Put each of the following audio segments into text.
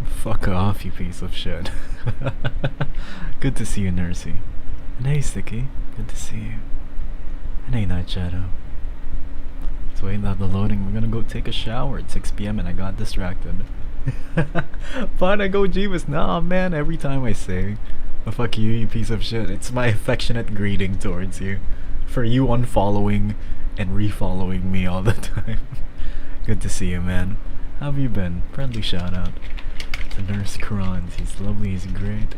Fuck off, you piece of shit. Good to see you, Nursey. And hey, Sticky. Good to see you. And hey, Night Shadow. Let's wait out the loading. We're gonna go take a shower at 6 p.m. and I got distracted. Fine, I go Jeebus. Nah, man, every time I say, oh, fuck you, you piece of shit, it's my affectionate greeting towards you. For you unfollowing and refollowing me all the time. Good to see you, man. How have you been? Friendly shout out to Nurse Kronz. He's lovely, he's great.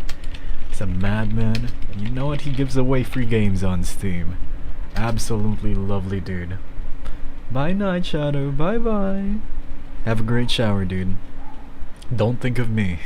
He's a madman. And you know what? He gives away free games on Steam. Absolutely lovely dude. Bye, Night Shadow. Bye bye. Have a great shower, dude. Don't think of me.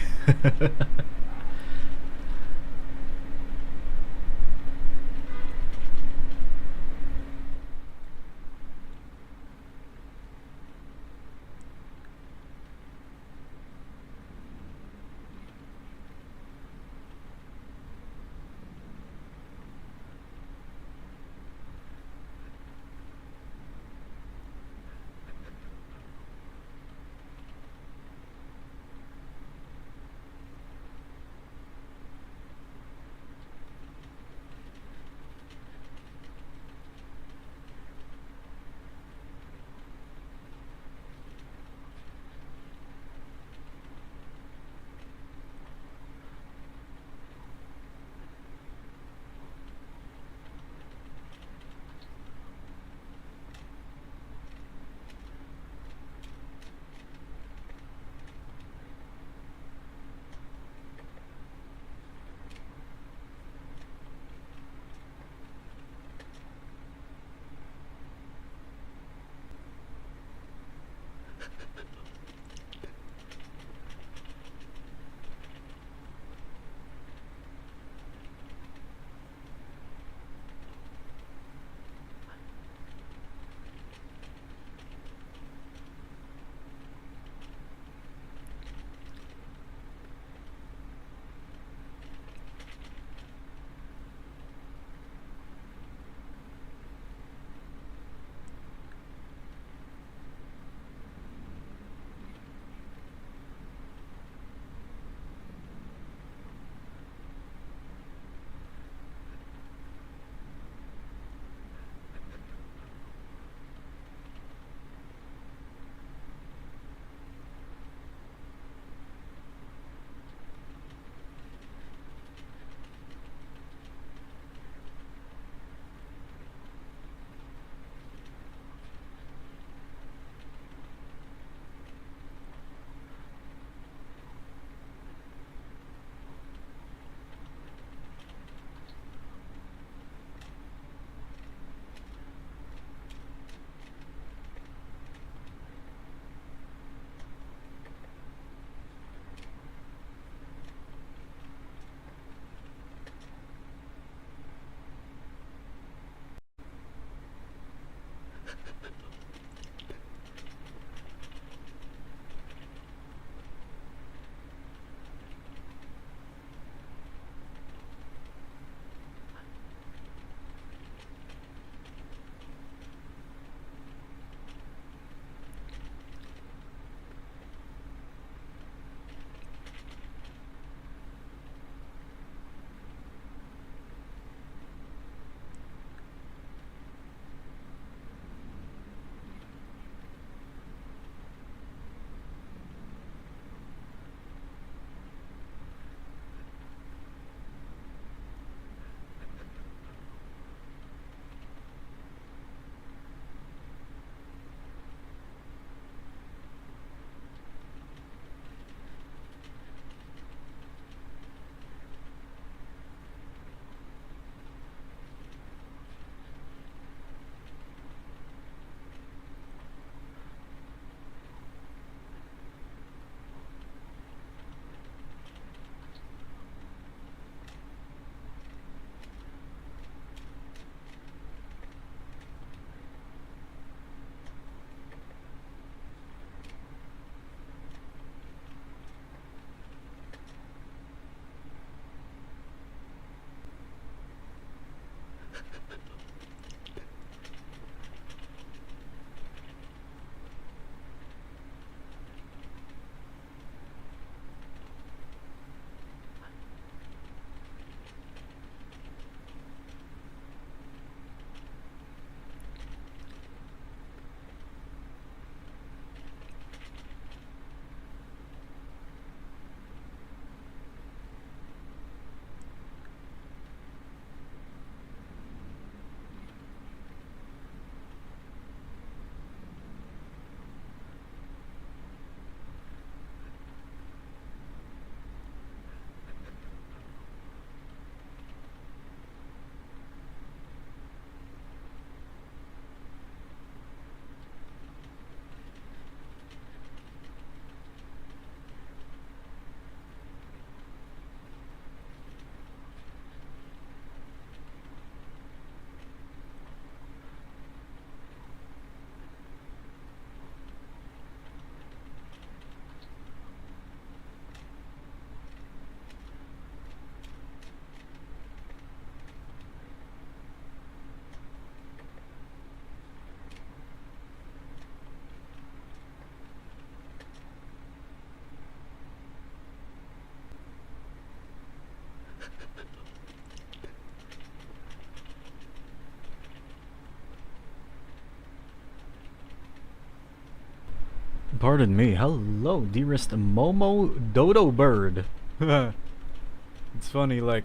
Pardon me. Hello, dearest Momo Dodo Bird. It's funny, like,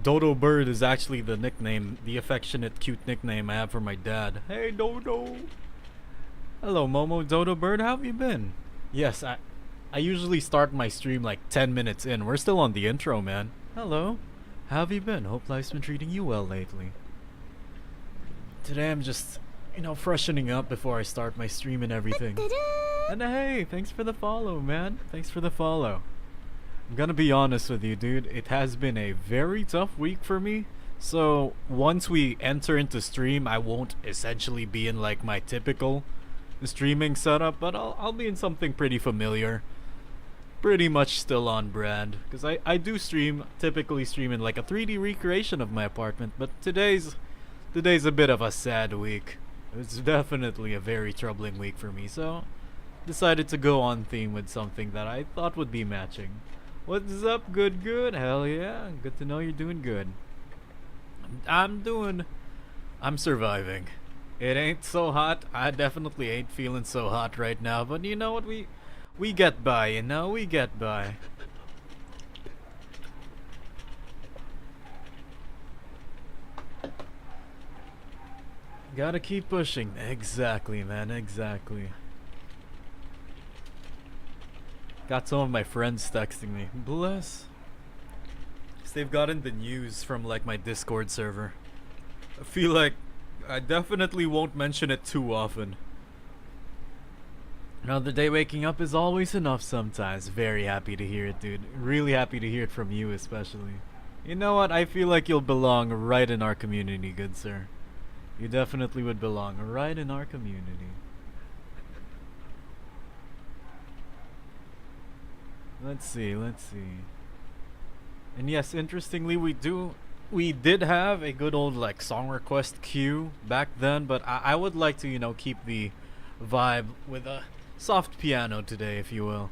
Dodo Bird is actually the nickname, the affectionate, cute nickname I have for my dad. Hey, Dodo. Hello, Momo Dodo Bird. How have you been? Yes, I usually start my stream like 10 minutes in. We're still on the intro, man. Hello. How have you been? Hope life's been treating you well lately. Today I'm just, you know, freshening up before I start my stream and everything. And hey, thanks for the follow, man. Thanks for the follow. I'm gonna be honest with you, dude. It has been a very tough week for me. So once we enter into stream, I won't essentially be in like my typical streaming setup, but I'll be in something pretty familiar. Pretty much still on brand, because I do typically stream in like a 3D recreation of my apartment, but today's a bit of a sad week. It's definitely a very troubling week for me, so decided to go on theme with something that I thought would be matching. What's up, good? Hell yeah, good to know you're doing good. I'm surviving. It ain't so hot. I definitely ain't feeling so hot right now, but you know what, we get by, you know, we get by. Gotta keep pushing. Exactly, man, exactly. Got some of my friends texting me. Bless. 'Cause they've gotten the news from like my Discord server. I feel like I definitely won't mention it too often. Another day waking up is always enough sometimes. Very happy to hear it, dude. Really happy to hear it from you especially. You know what? I feel like you'll belong right in our community, good sir. You definitely would belong right in our community. Let's see. And yes, interestingly, we did have a good old like song request queue back then, but I would like to, you know, keep the vibe with a soft piano today, if you will.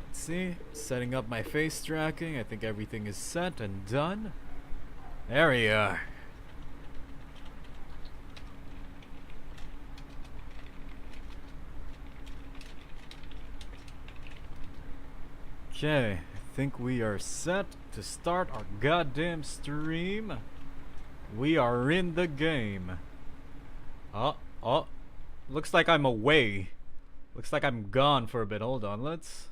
Let's see, setting up my face tracking. I think everything is set and done. There we are. Okay, I think we are set to start our goddamn stream. We are in the game. Oh, looks like I'm away. Looks like I'm gone for a bit. Hold on, let's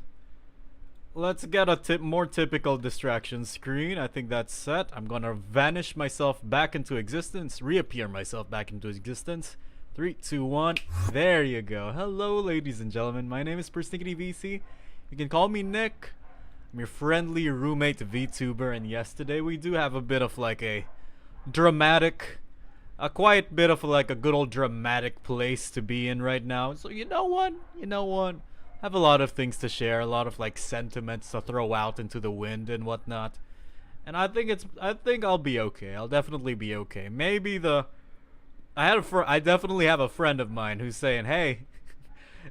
get a more typical distraction screen. I think that's set. I'm gonna vanish myself back into existence, reappear myself back into existence. 3, 2, 1. There you go. Hello, ladies and gentlemen. My name is 𝗵𝘃𝗲𝗞. You can call me Nick. I'm your friendly roommate VTuber, and yes, today we do have a bit of like a quiet bit of like a good old dramatic place to be in right now. So you know what? I have a lot of things to share, a lot of like sentiments to throw out into the wind and whatnot. And I think I'll be okay. I'll definitely be okay. Maybe I definitely have a friend of mine who's saying, "Hey,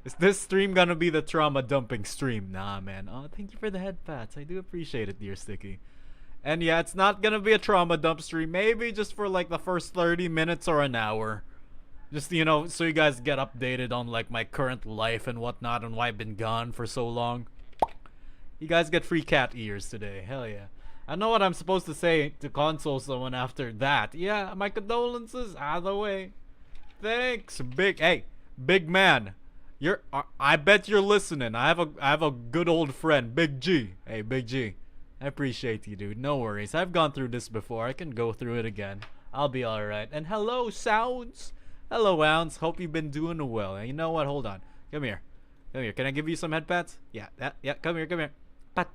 is this stream gonna be the trauma dumping stream?" Nah, man. Oh, thank you for the head pats. I do appreciate it, dear Sticky. And yeah, it's not gonna be a trauma dump stream. Maybe just for like the first 30 minutes or an hour. Just, you know, so you guys get updated on like my current life and whatnot and why I've been gone for so long. You guys get free cat ears today. Hell yeah. I know what I'm supposed to say to console someone after that. Yeah, my condolences. Either way. Thanks, big man. I bet you're listening. I have a good old friend, Big G. Hey, Big G. I appreciate you, dude. No worries. I've gone through this before. I can go through it again. I'll be alright. And hello, Sounds. Hello, Ounce. Hope you've been doing well. And you know what? Hold on. Come here. Can I give you some head pats? Yeah. Come here. Pat.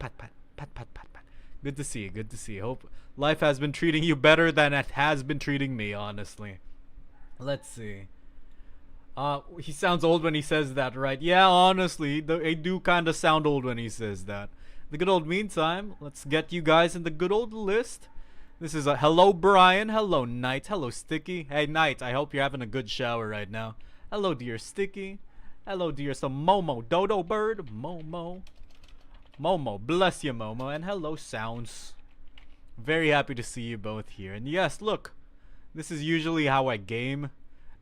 Good to see you. Hope life has been treating you better than it has been treating me, honestly. Let's see. He sounds old when he says that, right? Yeah, honestly, I do kind of sound old when he says that. The good old meantime, let's get you guys in the good old list. This is a hello, Brian. Hello, Knight. Hello, Sticky. Hey, Knight, I hope you're having a good shower right now. Hello, dear Sticky. Hello, dear some Momo Dodo Bird. Momo, bless you, Momo. And hello, Sounds. Very happy to see you both here. And yes, look, this is usually how I game.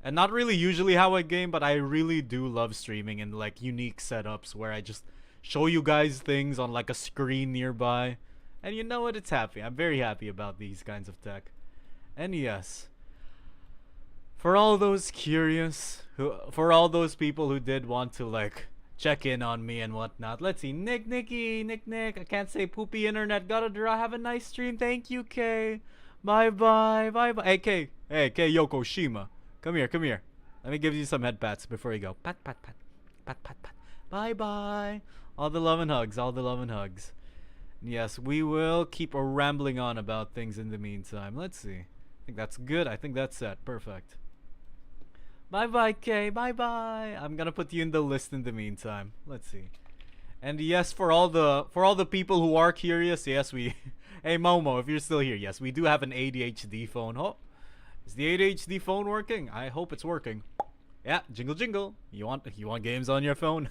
And not really usually how I game, but I really do love streaming in like unique setups where I just show you guys things on like a screen nearby. And you know what? It's happy. I'm very happy about these kinds of tech. And yes, for all those curious, for all those people who did want to like check in on me and whatnot, let's see. Nick, I can't say poopy internet. Gotta draw. Have a nice stream. Thank you, K. Bye bye. Hey, K. Hey, 𝗀𝗲𝗖𝗞. Come here. Let me give you some head pats before you go. Pat. Bye bye. All the love and hugs. Yes, we will keep rambling on about things in the meantime. Let's see. I think that's good. I think that's set. Perfect. Bye bye, Kay. Bye bye. I'm gonna put you in the list in the meantime. Let's see. And yes, for all the people who are curious, yes, we hey Momo, if you're still here, yes, we do have an ADHD phone. Oh, is the ADHD phone working? I hope it's working. Yeah, jingle. You want games on your phone?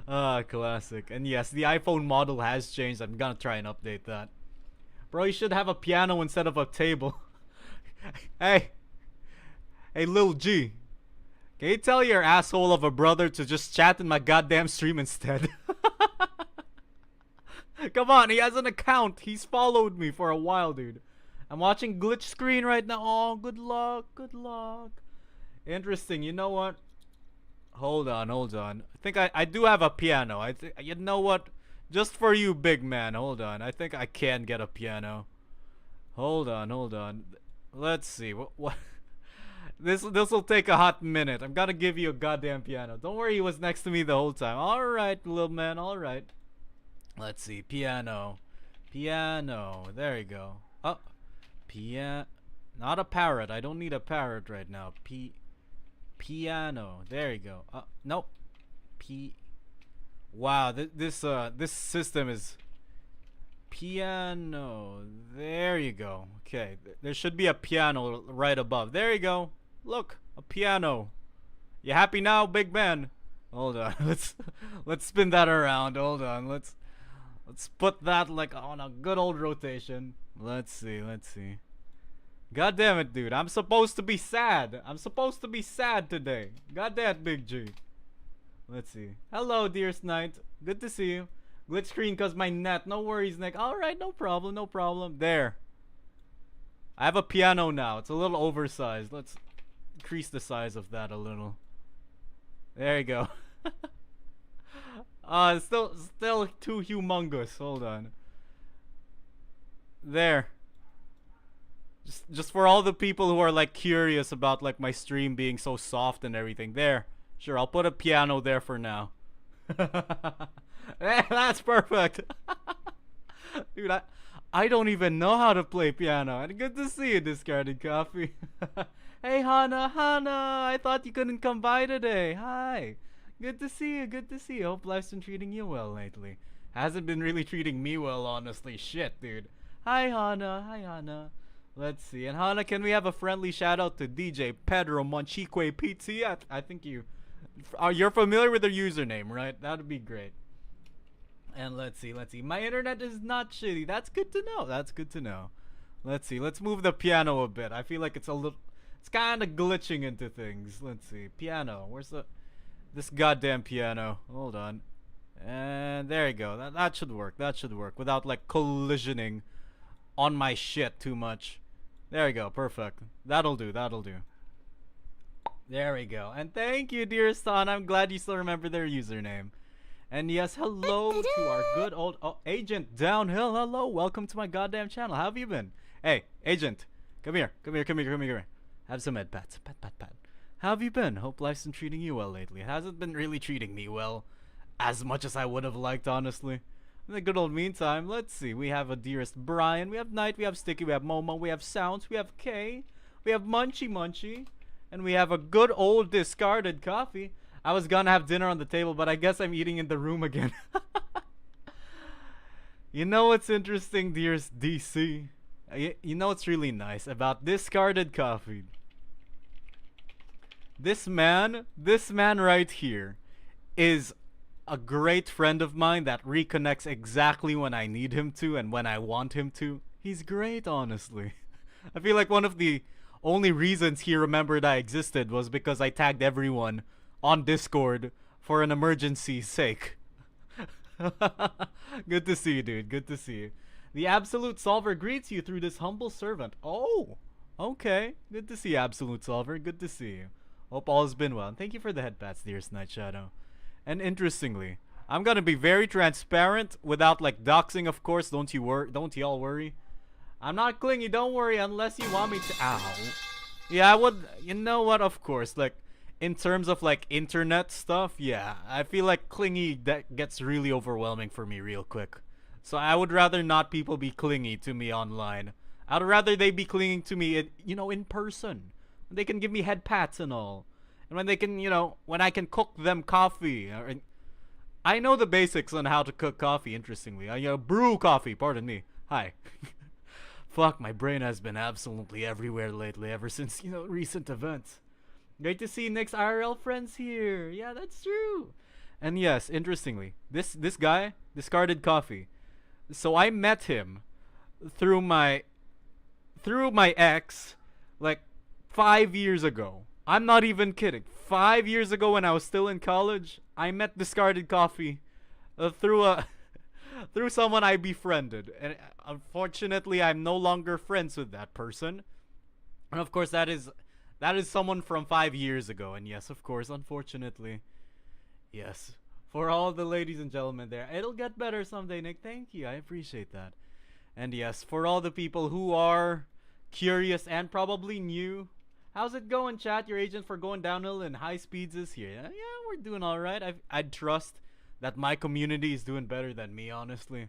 Classic. And yes, the iPhone model has changed. I'm gonna try and update that. Bro, you should have a piano instead of a table. Hey, Lil G. Can you tell your asshole of a brother to just chat in my goddamn stream instead? Come on, he has an account. He's followed me for a while, dude. I'm watching glitch screen right now. Oh, good luck. Interesting. You know what? Hold on. I think I do have a piano. You know what? Just for you, big man. Hold on. I think I can get a piano. Hold on. Let's see. What? This will take a hot minute. I'm gonna give you a goddamn piano. Don't worry, he was next to me the whole time. All right, little man. All right. Let's see. Piano. There you go. Oh, not a parrot. I don't need a parrot right now. Piano. There you go. Nope. Wow. This system is piano. There you go. Okay. There should be a piano right above. There you go. Look, a piano. You happy now, big man? Hold on. Let's spin that around. Hold on. Let's put that like on a good old rotation. Let's see. God damn it, dude. I'm supposed to be sad. Today. God damn it, Big G. Let's see. Hello, dearest knight. Good to see you. Glitch screen cause my net. No worries, Nick. Alright, no problem. There. I have a piano now. It's a little oversized. Let's increase the size of that a little. There you go. Still too humongous. Hold on. There. Just for all the people who are like curious about like my stream being so soft and everything. There. Sure, I'll put a piano there for now. That's perfect. Dude, I don't even know how to play piano. And good to see you, 𝗀𝗲𝗲. Hey, Hana. I thought you couldn't come by today. Hi. Good to see you. Hope life's been treating you well lately. Hasn't been really treating me well, honestly. Shit, dude. Hi, Hana. Let's see. And Hana, can we have a friendly shout out to DJ 𝗃𝗲𝗲? I think you're familiar with their username, right? That'd be great. And let's see. My internet is not shitty. That's good to know. Let's see. Let's move the piano a bit. I feel like it's kind of glitching into things. Let's see. Piano. Where's this goddamn piano? Hold on. And there you go. That should work. Without like collisioning on my shit too much. There you go. Perfect. That'll do. There we go. And thank you, dear son. I'm glad you still remember their username. And yes, hello to our good old Agent Downhill. Hello, welcome to my goddamn channel. How have you been? Hey, Agent, come here. Have some head pats. Pat. How have you been? Hope life's been treating you well lately. It hasn't been really treating me well, as much as I would have liked, honestly. In the good old meantime, let's see. We have a dearest Brian. We have Knight. We have Sticky. We have Momo. We have Sounds. We have K. We have Munchie. And we have a good old 𝗀𝗲𝗲. I was gonna have dinner on the table, but I guess I'm eating in the room again. You know what's interesting, dearest DC? You know what's really nice about 𝗀𝗀𝗲𝗲? This man right here is a great friend of mine that reconnects exactly when I need him to and when I want him to. He's great, honestly. I feel like one of the only reasons he remembered I existed was because I tagged everyone on Discord for an emergency's sake. Good to see you, dude. Good to see you. The Absolute Solver greets you through this humble servant. Oh, okay. Good to see you, Absolute Solver. Good to see you. Hope all has been well. And thank you for the head pats, dearest Night Shadow. And interestingly, I'm gonna be very transparent without like doxing, of course. Don't y'all worry. I'm not clingy, don't worry, unless you want me to. Ow. Yeah, I would. You know what? Of course, like in terms of like internet stuff, yeah, I feel like clingy that gets really overwhelming for me real quick. So I would rather not people be clingy to me online. I'd rather they be clinging to me, you know, in person. They can give me head pats and all, and when they can, you know, when I can cook them coffee. I know the basics on how to cook coffee. Interestingly, I brew coffee. Pardon me. Hi. Fuck, my brain has been absolutely everywhere lately, ever since, you know, recent events. Great to see Nick's IRL friends here. Yeah, that's true. And yes, interestingly, this guy, Discarded Coffee. So I met him through my ex, like 5 years ago. I'm not even kidding. 5 years ago, when I was still in college, I met Discarded Coffee through someone I befriended, and unfortunately, I'm no longer friends with that person. And of course, that is someone from 5 years ago. And yes, of course, unfortunately, yes. For all the ladies and gentlemen there, it'll get better someday, Nick. Thank you, I appreciate that. And yes, for all the people who are curious and probably new, how's it going, chat? Your agent for going downhill in high speeds is here. Yeah, we're doing all right. I'd trust that my community is doing better than me, honestly.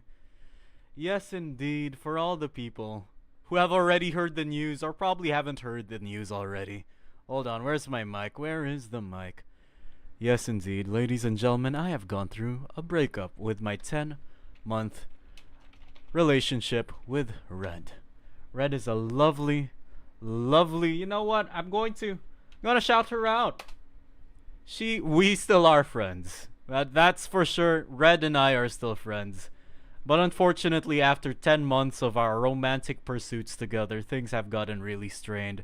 Yes, indeed. For all the people who have already heard the news or probably haven't heard the news already. Hold on, where's my mic? Where is the mic? Yes, indeed. Ladies and gentlemen, I have gone through a breakup with my 10-month relationship with Red. Red is a lovely, you know what? I'm gonna shout her out. We still are friends. That's for sure. Red and I are still friends. But unfortunately, after 10 months of our romantic pursuits together, things have gotten really strained,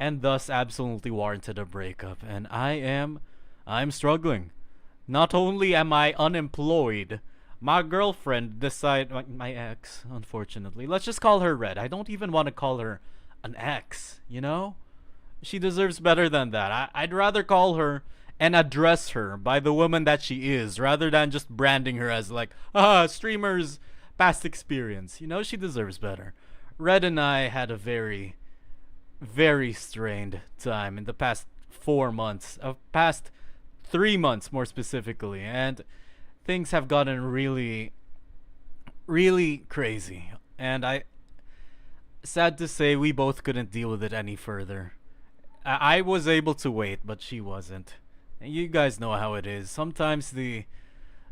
and thus absolutely warranted a breakup. And I'm struggling. Not only am I unemployed, my girlfriend my ex, unfortunately. Let's just call her Red. I don't even want to call her an ex, you know? She deserves better than that. I'd rather call her and address her by the woman that she is, rather than just branding her as like, streamer's past experience. You know, she deserves better. Red and I had a very, very strained time in the past 4 months, past 3 months more specifically, and things have gotten really, really crazy. And sad to say, we both couldn't deal with it any further. I was able to wait, but she wasn't. And you guys know how it is. Sometimes the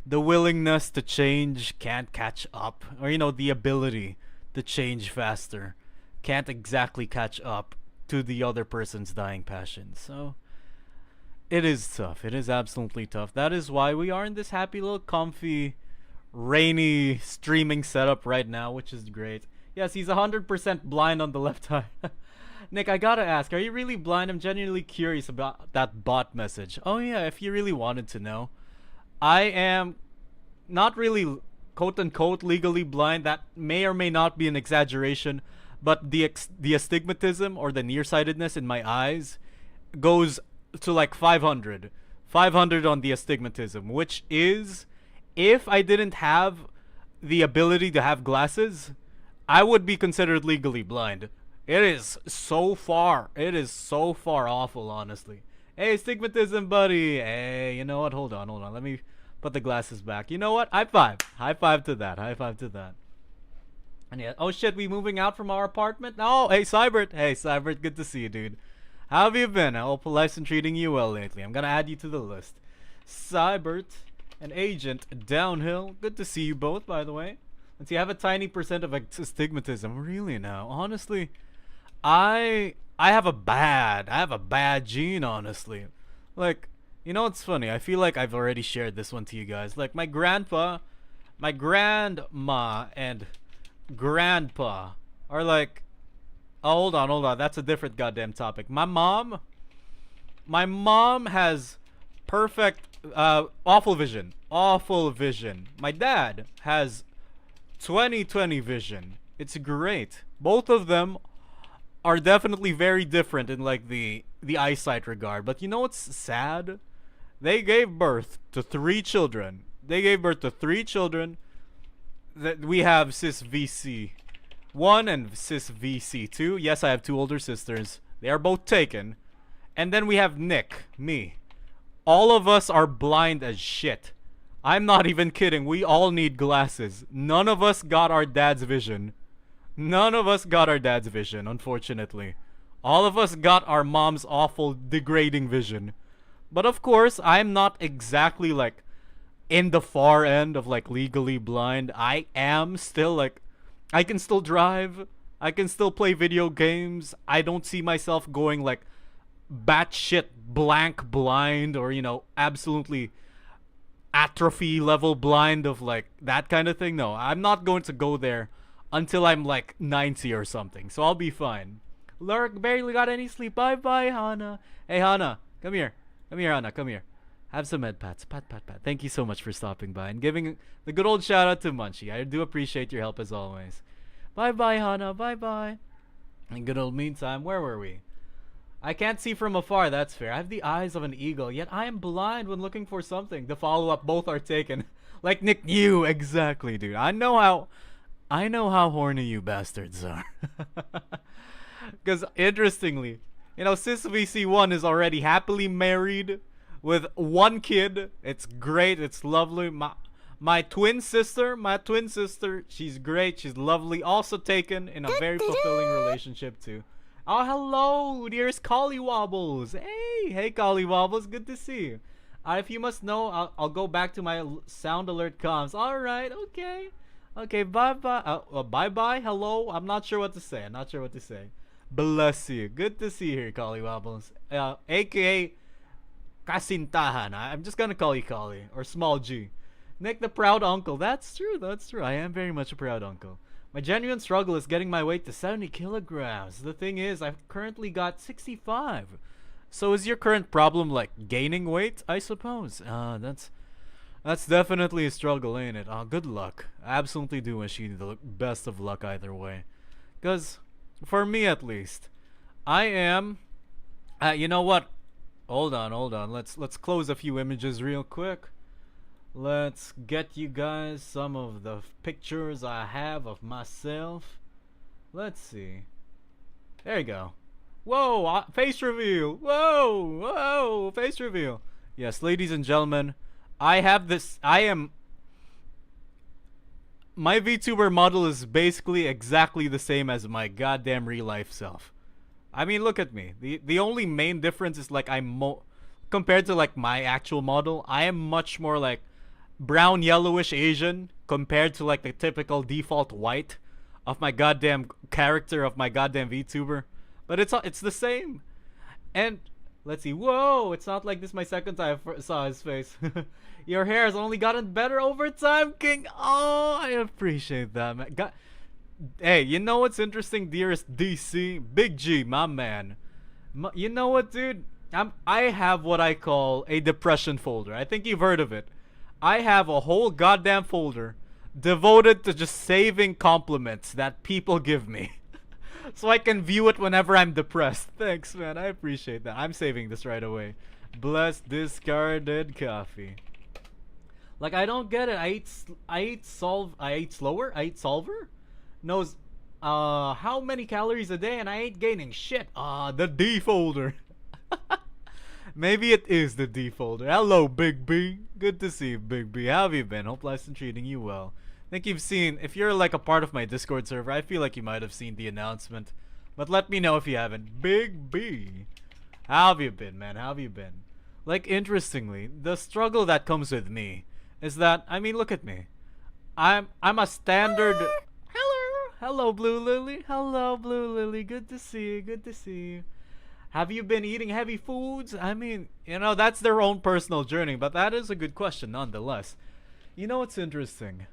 willingness to change can't catch up, or you know, the ability to change faster can't exactly catch up to the other person's dying passion. So it is tough. It is absolutely tough. That is why we are in this happy little comfy rainy streaming setup right now, which is great. Yes, he's 100% blind on the left eye. Nick, I gotta ask, are you really blind? I'm genuinely curious about that bot message. Oh yeah, if you really wanted to know. I am not really quote-unquote legally blind. That may or may not be an exaggeration, but the astigmatism or the nearsightedness in my eyes goes to like 500 on the astigmatism, which is, if I didn't have the ability to have glasses, I would be considered legally blind. It is so far awful, honestly. Hey, astigmatism buddy. Hey, you know what? Hold on. Let me put the glasses back. You know what? High five to that. And yeah, oh shit, we moving out from our apartment? No, hey Cybert, good to see you, dude. How have you been? I hope life's been treating you well lately. I'm gonna add you to the list. Cybert and Agent Downhill, good to see you both, by the way. Let's see, I have a tiny percent of astigmatism. Really now, honestly, I have a bad gene, honestly. Like, you know what's funny? I feel like I've already shared this one to you guys. Like, my grandpa, my grandma, and grandpa are like, oh, hold on, that's a different goddamn topic. My mom has perfect, awful vision. Awful vision. My dad has 20/20 vision. It's great. Both of them are definitely very different in like the eyesight regard. But you know what's sad? They gave birth to 3 children. That we have cis VC1 and cis VC2. Yes, I have 2 older sisters. They are both taken. And then we have Nick, me. All of us are blind as shit. I'm not even kidding. We all need glasses. None of us got our dad's vision. Unfortunately. All of us got our mom's awful, degrading vision. But of course, I'm not exactly like in the far end of like legally blind. I am still like, I can still drive. I can still play video games. I don't see myself going like batshit blank blind, or you know, absolutely atrophy level blind of like that kind of thing. No, I'm not going to go there until I'm like 90 or something. So I'll be fine. Lurk barely got any sleep. Bye bye, Hana. Hey Hana, come here. Hana, come here. Have some med pats. Pat. Thank you so much for stopping by and giving the good old shout out to Munchie. I do appreciate your help as always. Bye bye, Hana. Bye. In good old meantime, where were we? I can't see from afar, that's fair. I have the eyes of an eagle, yet I am blind when looking for something. The follow-up, both are taken. Like Nick, you, exactly, dude. I know how horny you bastards are. Because, interestingly, you know, cis VC1 is already happily married with 1 kid. It's great, it's lovely. My twin sister, she's great, she's lovely. Also taken in a very fulfilling relationship, too. Oh, hello, dearest 𝗀𝗲𝗖𝗞. Hey, 𝗀𝗲𝗲, good to see you. If you must know, I'll go back to my sound alert comms. All right, okay, bye. Hello. I'm not sure what to say. Bless you. Good to see you here, 𝗀𝗲𝗲. AKA 𝗀𝗂𝗲𝗏. I'm just gonna call you Kali or small G. Nick the proud uncle. That's true. I am very much a proud uncle. My genuine struggle is getting my weight to 70 kilograms. The thing is, I've currently got 65. So is your current problem like gaining weight, I suppose? That's definitely a struggle, ain't it? Good luck. I absolutely do wish you the best of luck either way. Because, for me at least, I am... you know what? Hold on. Let's close a few images real quick. Let's get you guys some of the pictures I have of myself. Let's see. There you go. Whoa, face reveal. Whoa, face reveal. Yes, ladies and gentlemen, I have this. My VTuber model is basically exactly the same as my goddamn real life self. I mean, look at me. The only main difference is like compared to like my actual model, I am much more like brown yellowish Asian compared to like the typical default white of my goddamn character of my goddamn VTuber. But it's the same. And let's see. Whoa, it's not like this my second time I saw his face. Your hair has only gotten better over time, King. Oh, I appreciate that, man. Hey, you know what's interesting, dearest DC? Big G, my man. You know what, dude? I have what I call a depression folder. I think you've heard of it. I have a whole goddamn folder devoted to just saving compliments that people give me. So I can view it whenever I'm depressed. Thanks, man. I appreciate that. I'm saving this right away. Bless discarded coffee. Like, I don't get it. I ate slower? I ate solver? Knows how many calories a day, and I ain't gaining shit. The D folder. Maybe it is the D folder. Hello, Big B. Good to see you, Big B. How have you been? Hope life's been treating you well. I think you've seen, if you're like a part of my Discord server, I feel like you might have seen the announcement. But let me know if you haven't. Big B. How have you been, man? How have you been? Like, interestingly, the struggle that comes with me is that, I mean, look at me. I'm a standard... Hello, Blue Lily. Hello, Blue Lily. Good to see you. Have you been eating heavy foods? I mean, you know, that's their own personal journey, but that is a good question nonetheless. You know what's interesting?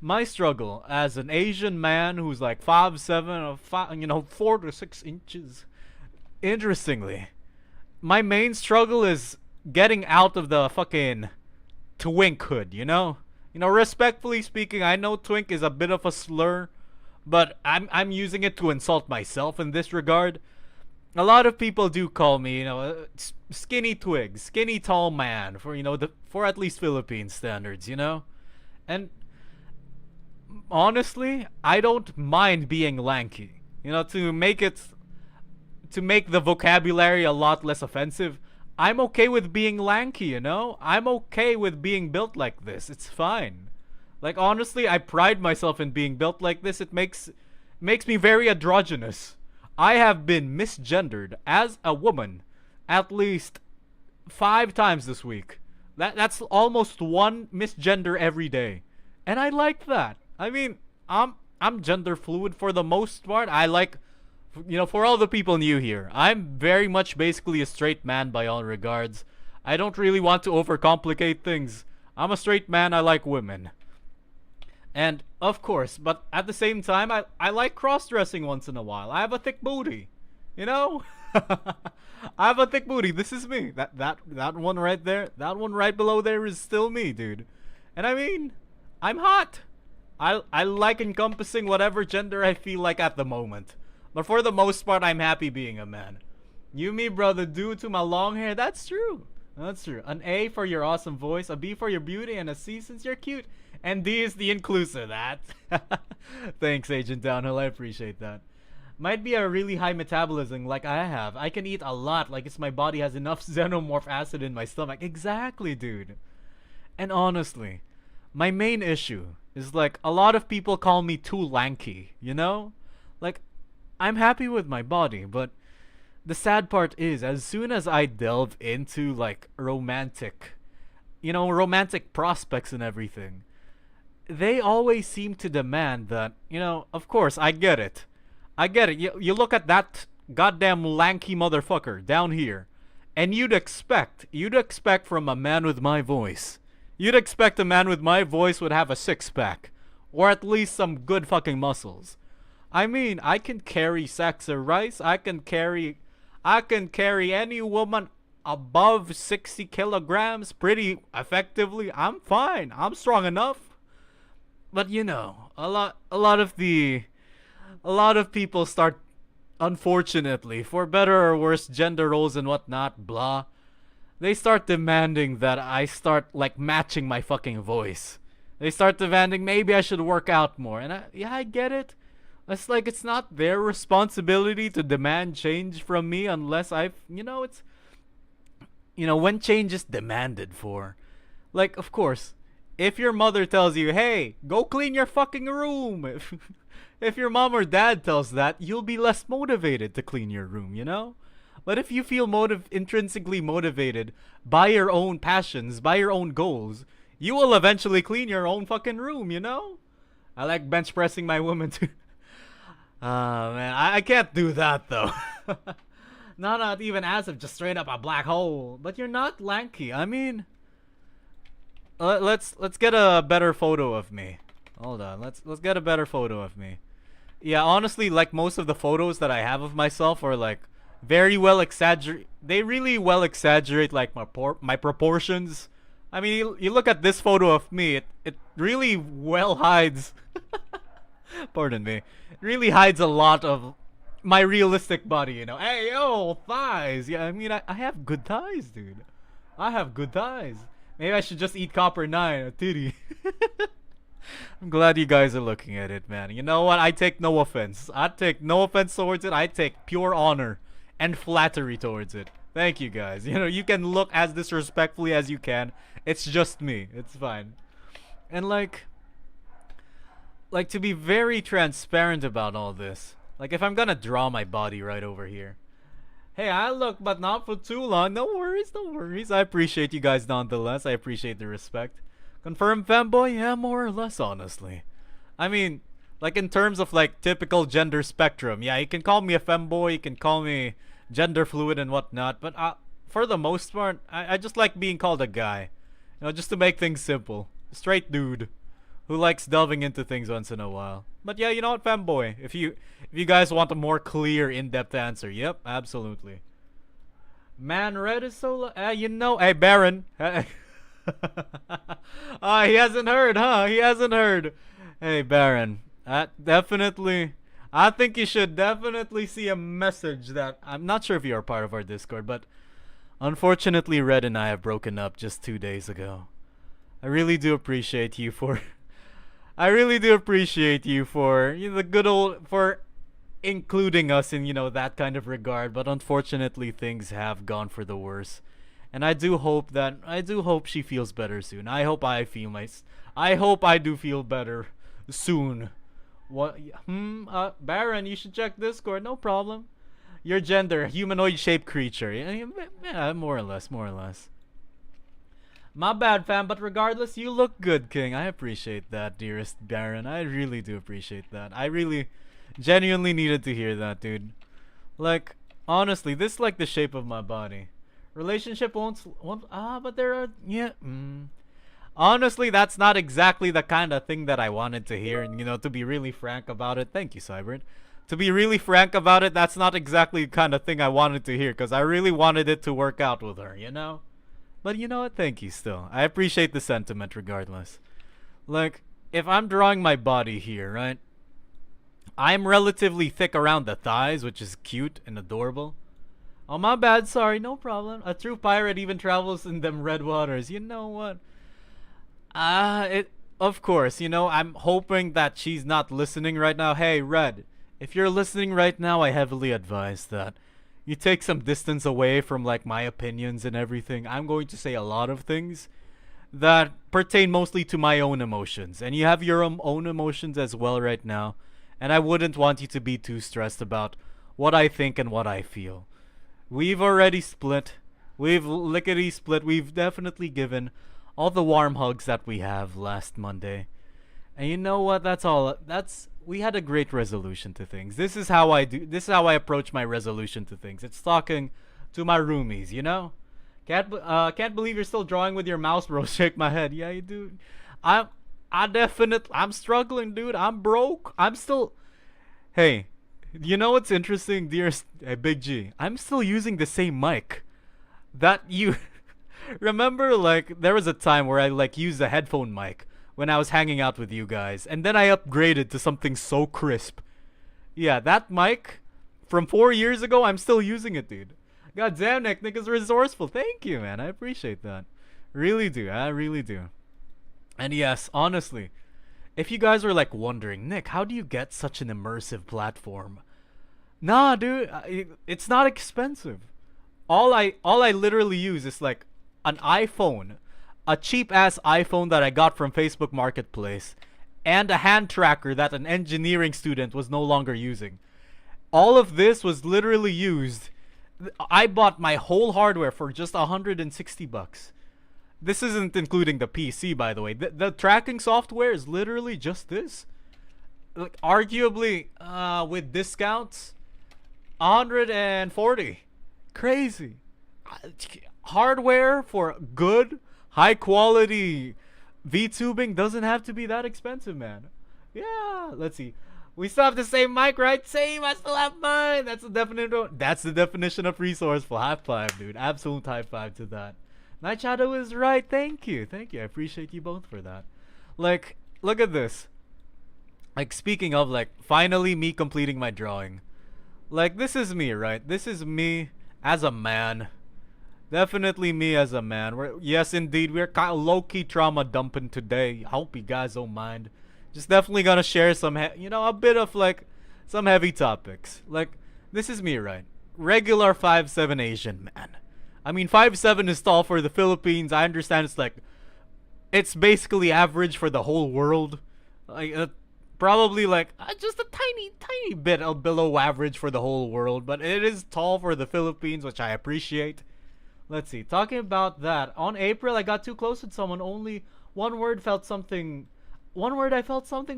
my struggle as an Asian man who's like 5'7", or 4 to 6 inches. Interestingly, my main struggle is getting out of the fucking twinkhood, you know? Respectfully speaking, I know twink is a bit of a slur, but I'm using it to insult myself in this regard. A lot of people do call me, skinny twig, skinny tall man for, for at least Philippine standards, And honestly, I don't mind being lanky. To make the vocabulary a lot less offensive, I'm okay with being lanky, I'm okay with being built like this. It's fine. Like, honestly, I pride myself in being built like this. It makes me very androgynous. I have been misgendered as a woman at least 5 times this week. That's almost 1 misgender every day. And I like that. I mean, I'm gender fluid for the most part. I like, for all the people new here, I'm very much basically a straight man by all regards. I don't really want to overcomplicate things. I'm a straight man, I like women. And, of course, but at the same time, I like cross-dressing once in a while. I have a thick booty. I have a thick booty. This is me. That one right there, that one right below there is still me, dude. And I mean, I'm hot. I like encompassing whatever gender I feel like at the moment. But for the most part, I'm happy being a man. You, me, brother, due to my long hair. That's true. That's true. An A for your awesome voice, a B for your beauty, and a C since you're cute. And D is the inclusive, that. Thanks, Agent Downhill. I appreciate that. Might be a really high metabolism like I have. I can eat a lot like it's my body has enough xenomorph acid in my stomach. Exactly, dude. And honestly, my main issue is like a lot of people call me too lanky, Like, I'm happy with my body, but the sad part is as soon as I delve into like romantic prospects and everything, they always seem to demand that, of course, I get it. You look at that goddamn lanky motherfucker down here, and you'd expect from a man with my voice, you'd expect a man with my voice would have a 6-pack, or at least some good fucking muscles. I mean, I can carry sacks of rice, I can carry any woman above 60 kilograms pretty effectively. I'm fine, I'm strong enough. But a lot of people start, unfortunately, for better or worse, gender roles and whatnot, blah. They start demanding that I start like matching my fucking voice. They start demanding maybe I should work out more. And I get it. It's like it's not their responsibility to demand change from me unless when change is demanded for. Like, of course, if your mother tells you, hey, go clean your fucking room, if your mom or dad tells that, you'll be less motivated to clean your room, But if you feel intrinsically motivated by your own passions, by your own goals, you will eventually clean your own fucking room, I like bench pressing my woman too. Man, I can't do that though. Not even as if just straight up a black hole. But you're not lanky. I mean, let's get a better photo of me. Hold on, let's get a better photo of me. Yeah, honestly, like most of the photos that I have of myself are like very well exaggerate. They really well exaggerate like my proportions. I mean, you look at this photo of me, it really well hides. Pardon me. It really hides a lot of my realistic body, Hey, yo, thighs. Yeah, I mean, I have good thighs, dude. I have good thighs. Maybe I should just eat 𝗀9, a titty. I'm glad you guys are looking at it, man. You know what? I take no offense. I take no offense towards it. I take pure honor and flattery towards it. Thank you guys. You can look as disrespectfully as you can. It's just me. It's fine. And like to be very transparent about all this, like if I'm gonna draw my body right over here, hey, I look, but not for too long. No worries, no worries. I appreciate you guys nonetheless. I appreciate the respect. Confirmed femboy? Yeah, more or less, honestly. I mean, like in terms of like typical gender spectrum, yeah, you can call me a femboy, you can call me gender fluid and whatnot, but for the most part, I just like being called a guy. Just to make things simple. Straight dude who likes delving into things once in a while. But yeah, you know what, fanboy? If you guys want a more clear, in-depth answer, yep, absolutely. Man, red is so you know, hey Baron. He hasn't heard, huh? He hasn't heard. Hey Baron, definitely. I think you should definitely see a message that I'm not sure if you are part of our Discord, but unfortunately, Red and I have broken up just 2 days ago. I really do appreciate you for. I really do appreciate you for the good old for including us in that kind of regard. But unfortunately, things have gone for the worse, and I do hope she feels better soon. I hope I do feel better soon. What? Baron, you should check Discord. No problem. Your gender, humanoid-shaped creature. Yeah, more or less. My bad, fam, but regardless, you look good, King. I appreciate that, dearest Baron. I really do appreciate that. I really, genuinely needed to hear that, dude. Like, honestly, this is like the shape of my body. Relationship won't but there are, yeah, honestly, that's not exactly the kind of thing that I wanted to hear. And, to be really frank about it, thank you, Cybert. To be really frank about it, that's not exactly the kind of thing I wanted to hear. Because I really wanted it to work out with her, But you know what? Thank you still. I appreciate the sentiment regardless. Like, if I'm drawing my body here, right? I'm relatively thick around the thighs, which is cute and adorable. Oh, my bad. Sorry. No problem. A true pirate even travels in them red waters. You know what? Of course, I'm hoping that she's not listening right now. Hey, Red, if you're listening right now, I heavily advise that you take some distance away from like my opinions and everything. I'm going to say a lot of things that pertain mostly to my own emotions, and you have your own emotions as well right now, and I wouldn't want you to be too stressed about what I think and what I feel. We've already split. We've lickety split. We've definitely given all the warm hugs that we have last Monday. And you know what? We had a great resolution to things. This is how I approach my resolution to things. It's talking to my roomies, Can't believe you're still drawing with your mouse, bro. Shake my head. Yeah, you do. I'm struggling, dude. I'm broke. I'm still. Hey, you know what's interesting, dearest Big G? I'm still using the same mic that you remember. Like, there was a time where I used a headphone mic when I was hanging out with you guys, and then I upgraded to something so crisp. Yeah, that mic from 4 years ago, I'm still using it, dude. God damn, Nick is resourceful. Thank you, man. I appreciate that. Really do. I really do. And yes, honestly, if you guys are like wondering, Nick, how do you get such an immersive platform? Nah, dude, it's not expensive. All I literally use is like an iPhone, a cheap ass iPhone that I got from Facebook Marketplace, and a hand tracker that an engineering student was no longer using. All of this was literally used. I bought my whole hardware for just $160. This isn't including the PC, by the way. The tracking software is literally just this. Like, arguably, with discounts, $140. Crazy. Hardware for good, high quality VTubing doesn't have to be that expensive, man. Yeah, let's see. We still have the same mic, right? Same, I still have mine. That's the definition of resourceful. High five, dude. Absolute high five to that. Night Shadow is right. Thank you. I appreciate you both for that. Like, look at this. Like, speaking of, like, finally me completing my drawing. Like, this is me, right? This is me as a man. Definitely me as a man. Yes, indeed, we're kind of low-key trauma dumping today. I hope you guys don't mind. Just definitely gonna share some, a bit of, like, some heavy topics. Like, this is me, right? Regular 5'7" Asian man. I mean, 5'7" is tall for the Philippines. I understand it's basically average for the whole world. Like, probably, like, just a tiny bit below average for the whole world. But it is tall for the Philippines, which I appreciate. Let's see. Talking about that, on April, I got too close with someone. Only one word I felt something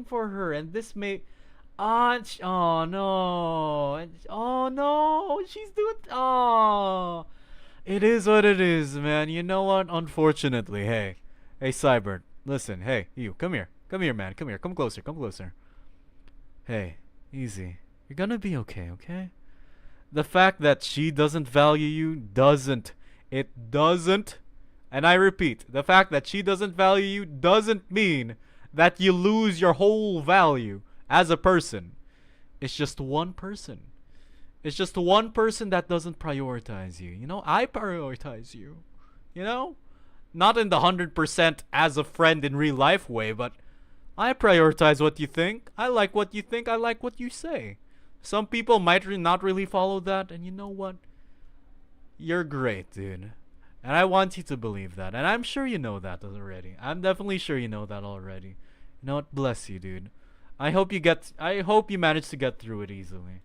for her, and this may. Oh no, she's doing. Oh, it is what it is, man. You know what? Unfortunately, hey, Cybert, listen. Hey, you, come here. Come here, man. Come here. Come closer. Come closer. Hey, easy. You're gonna be okay, okay? The fact that she doesn't value you doesn't. It doesn't. And I repeat, the fact that she doesn't value you doesn't mean that you lose your whole value as a person. It's just one person. It's just one person that doesn't prioritize you. You know, I prioritize you. You know? Not in the 100% as a friend in real life way, but I prioritize what you think. I like what you think. I like what you say. Some people might not really follow that, and you know what? You're great, dude. And I want you to believe that. And I'm sure you know that already. I'm definitely sure you know that already. You know what? Bless you, dude. I hope you manage to get through it easily.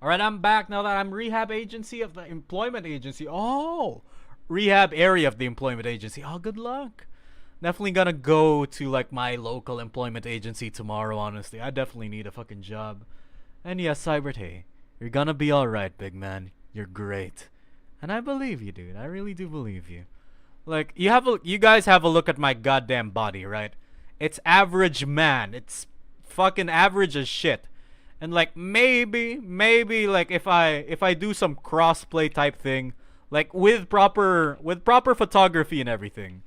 Alright, I'm back now that I'm rehab agency of the employment agency. Oh! Rehab area of the employment agency. Oh, good luck. Definitely gonna go to like my local employment agency tomorrow, honestly. I definitely need a fucking job. And yes, 𝗀𝗲𝗖𝗞, you're gonna be alright, big man. You're great. And I believe you, dude. I really do believe you. Like, you guys have a look at my goddamn body, right? It's average man. It's fucking average as shit. And like maybe like if I do some crossplay type thing, like with proper photography and everything.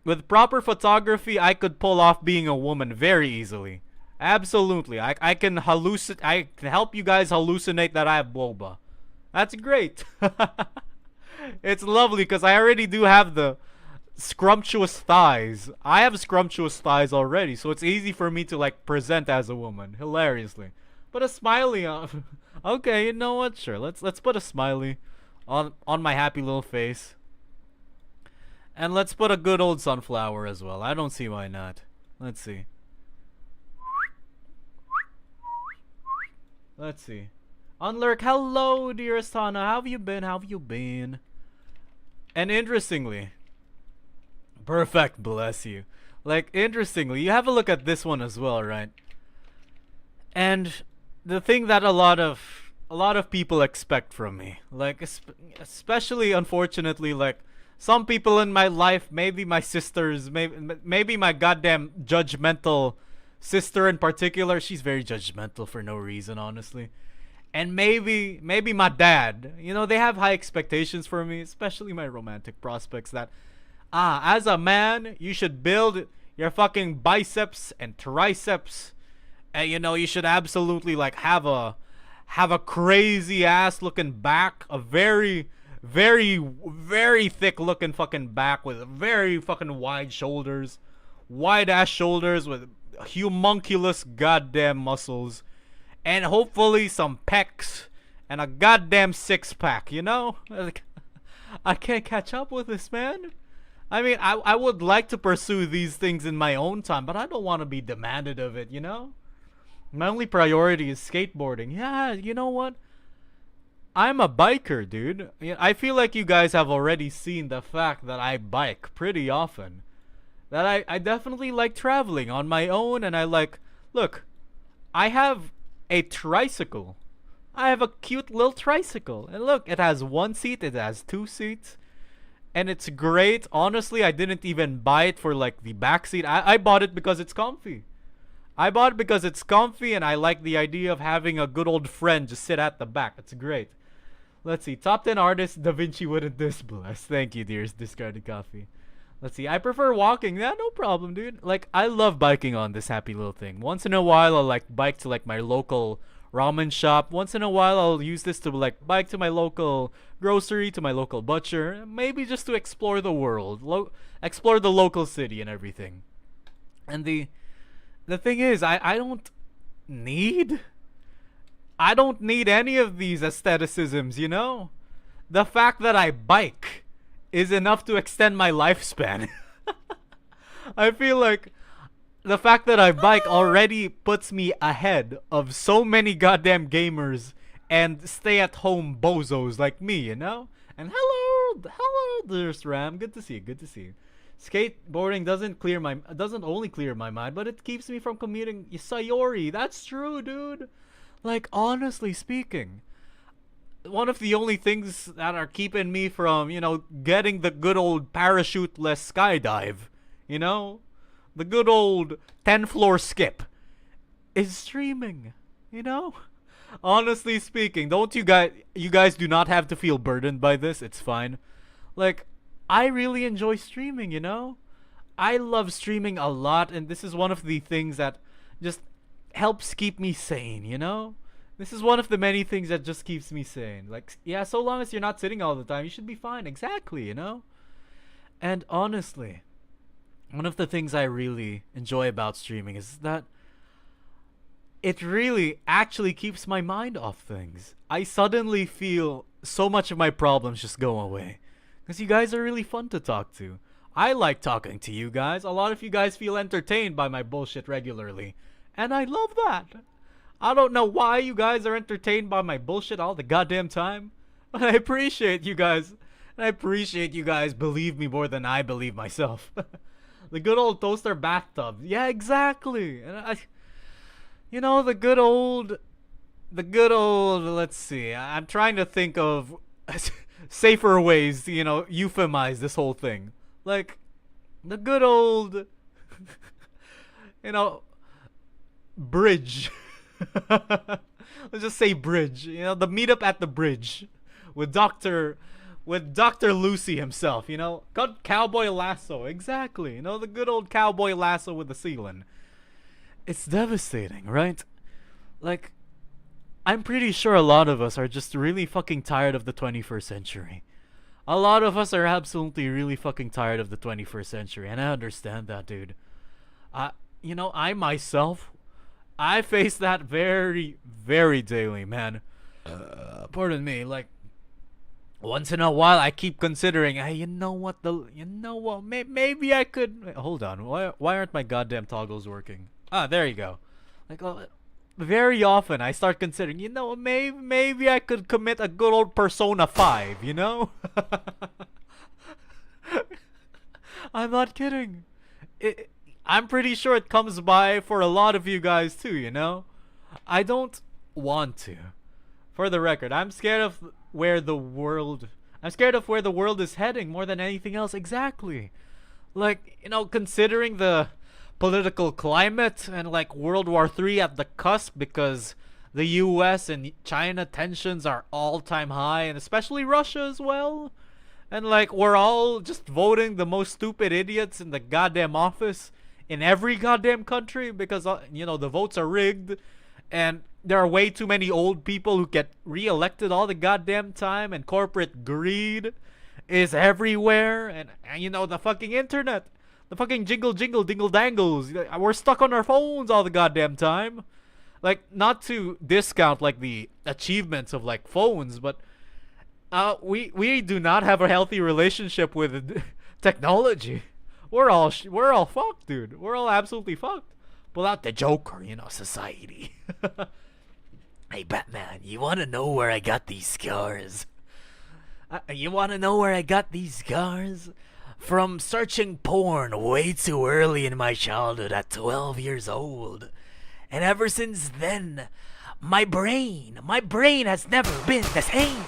With proper photography, I could pull off being a woman very easily. Absolutely. I can help you guys hallucinate that I have 𝗀𝗲𝗲. That's great. It's lovely because I already do have the scrumptious thighs. I have scrumptious thighs already, so it's easy for me to like present as a woman hilariously. But a smiley on. Okay, you know what? Sure. Let's put a smiley on my happy little face. And let's put a good old sunflower as well. I don't see why not. Let's see. Let's see. Unlurk, hello, dearest Hana. How have you been? How have you been? And interestingly, perfect, bless you. Like, interestingly, you have a look at this one as well, right? And the thing that a lot of people expect from me, like, especially, unfortunately, like, some people in my life, maybe my sisters, maybe my goddamn judgmental sister in particular. She's very judgmental for no reason, honestly. And maybe my dad, you know, they have high expectations for me, especially my romantic prospects, that as a man, you should build your fucking biceps and triceps, and you know, you should absolutely like have a crazy ass looking back, a very thick looking fucking back with very fucking wide shoulders, wide ass shoulders with humunculous goddamn muscles. And hopefully some pecs and a goddamn six-pack, you know? I can't catch up with this, man. I mean, I would like to pursue these things in my own time, but I don't want to be demanded of it, you know? My only priority is skateboarding. Yeah, you know what? I'm a biker, dude. I feel like you guys have already seen the fact that I bike pretty often. That I definitely like traveling on my own, and I like... Look, I have a tricycle. I have a cute little tricycle. And look, it has one seat, it has two seats. And it's great. Honestly, I didn't even buy it for like the back seat. I bought it because it's comfy. I bought it because it's comfy and I like the idea of having a good old friend just sit at the back. It's great. Let's see. Top 10 artists Da Vinci wouldn't disbless. Thank you, dearest discarded coffee. Let's see. I prefer walking. Yeah, no problem, dude. Like, I love biking on this happy little thing. Once in a while, I'll like bike to like my local ramen shop. Once in a while, I'll use this to like bike to my local grocery, to my local butcher. Maybe just to explore the world. Explore the local city and everything. And the thing is, I don't need any of these aestheticisms, you know? The fact that I bike is enough to extend my lifespan. I feel like the fact that I bike already puts me ahead of so many goddamn gamers and stay-at-home bozos like me, you know? And hello, there's Ram. Good to see you. Good to see you. Skateboarding doesn't only clear my mind, but it keeps me from commuting Sayori. That's true, dude. Like, honestly speaking, one of the only things that are keeping me from, you know, getting the good old parachute-less skydive, you know? the good old 10-floor skip, is streaming, you know? Honestly speaking, don't you guys do not have to feel burdened by this. It's fine. Like, I really enjoy streaming, you know? I love streaming a lot, and this is one of the things that just helps keep me sane, you know? This is one of the many things that just keeps me sane. Like, yeah, so long as you're not sitting all the time, you should be fine. Exactly, you know? And honestly, one of the things I really enjoy about streaming is that it really actually keeps my mind off things. I suddenly feel so much of my problems just go away. Because you guys are really fun to talk to. I like talking to you guys. A lot of you guys feel entertained by my bullshit regularly. And I love that. I don't know why you guys are entertained by my bullshit all the goddamn time. But I appreciate you guys. And I appreciate you guys believe me more than I believe myself. The good old toaster bathtub. Yeah, exactly. And you know, the good old, let's see. I'm trying to think of safer ways to, you know, euphemize this whole thing. Like, the good old, you know, bridge. Let's just say bridge. You know, the meetup at the bridge with Dr. Lucy himself, you know. Cowboy lasso, exactly. You know, the good old cowboy lasso with the ceiling. It's devastating, right? Like, I'm pretty sure a lot of us are just really fucking tired of the 21st century. A lot of us are absolutely really fucking tired of the 21st century, and I understand that, dude. You know, I myself, I face that very, very daily, man. Pardon me, like, once in a while I keep considering, hey, you know what, maybe I could, wait, hold on, why aren't my goddamn toggles working? Ah, there you go. Like, very often I start considering, you know, maybe I could commit a good old Persona 5, you know? I'm not kidding. I'm pretty sure it comes by for a lot of you guys too, you know? I don't want to. For the record, I'm scared of where the world is heading more than anything else. Exactly. Like, you know, considering the political climate and like World War III at the cusp, because the US and China tensions are all-time high, and especially Russia as well. And like, we're all just voting the most stupid idiots in the goddamn office in every goddamn country because, you know, the votes are rigged, and there are way too many old people who get re-elected all the goddamn time, and corporate greed is everywhere, and you know, the fucking internet. The fucking jingle dingle dangles. We're stuck on our phones all the goddamn time. Like, not to discount like the achievements of like phones, but we do not have a healthy relationship with technology. We're all fucked, dude. We're all absolutely fucked. Pull out the Joker, you know, society. Hey Batman, you wanna know where I got these scars? You wanna know where I got these scars? From searching porn way too early in my childhood at 12 years old. And ever since then, my brain has never been the same.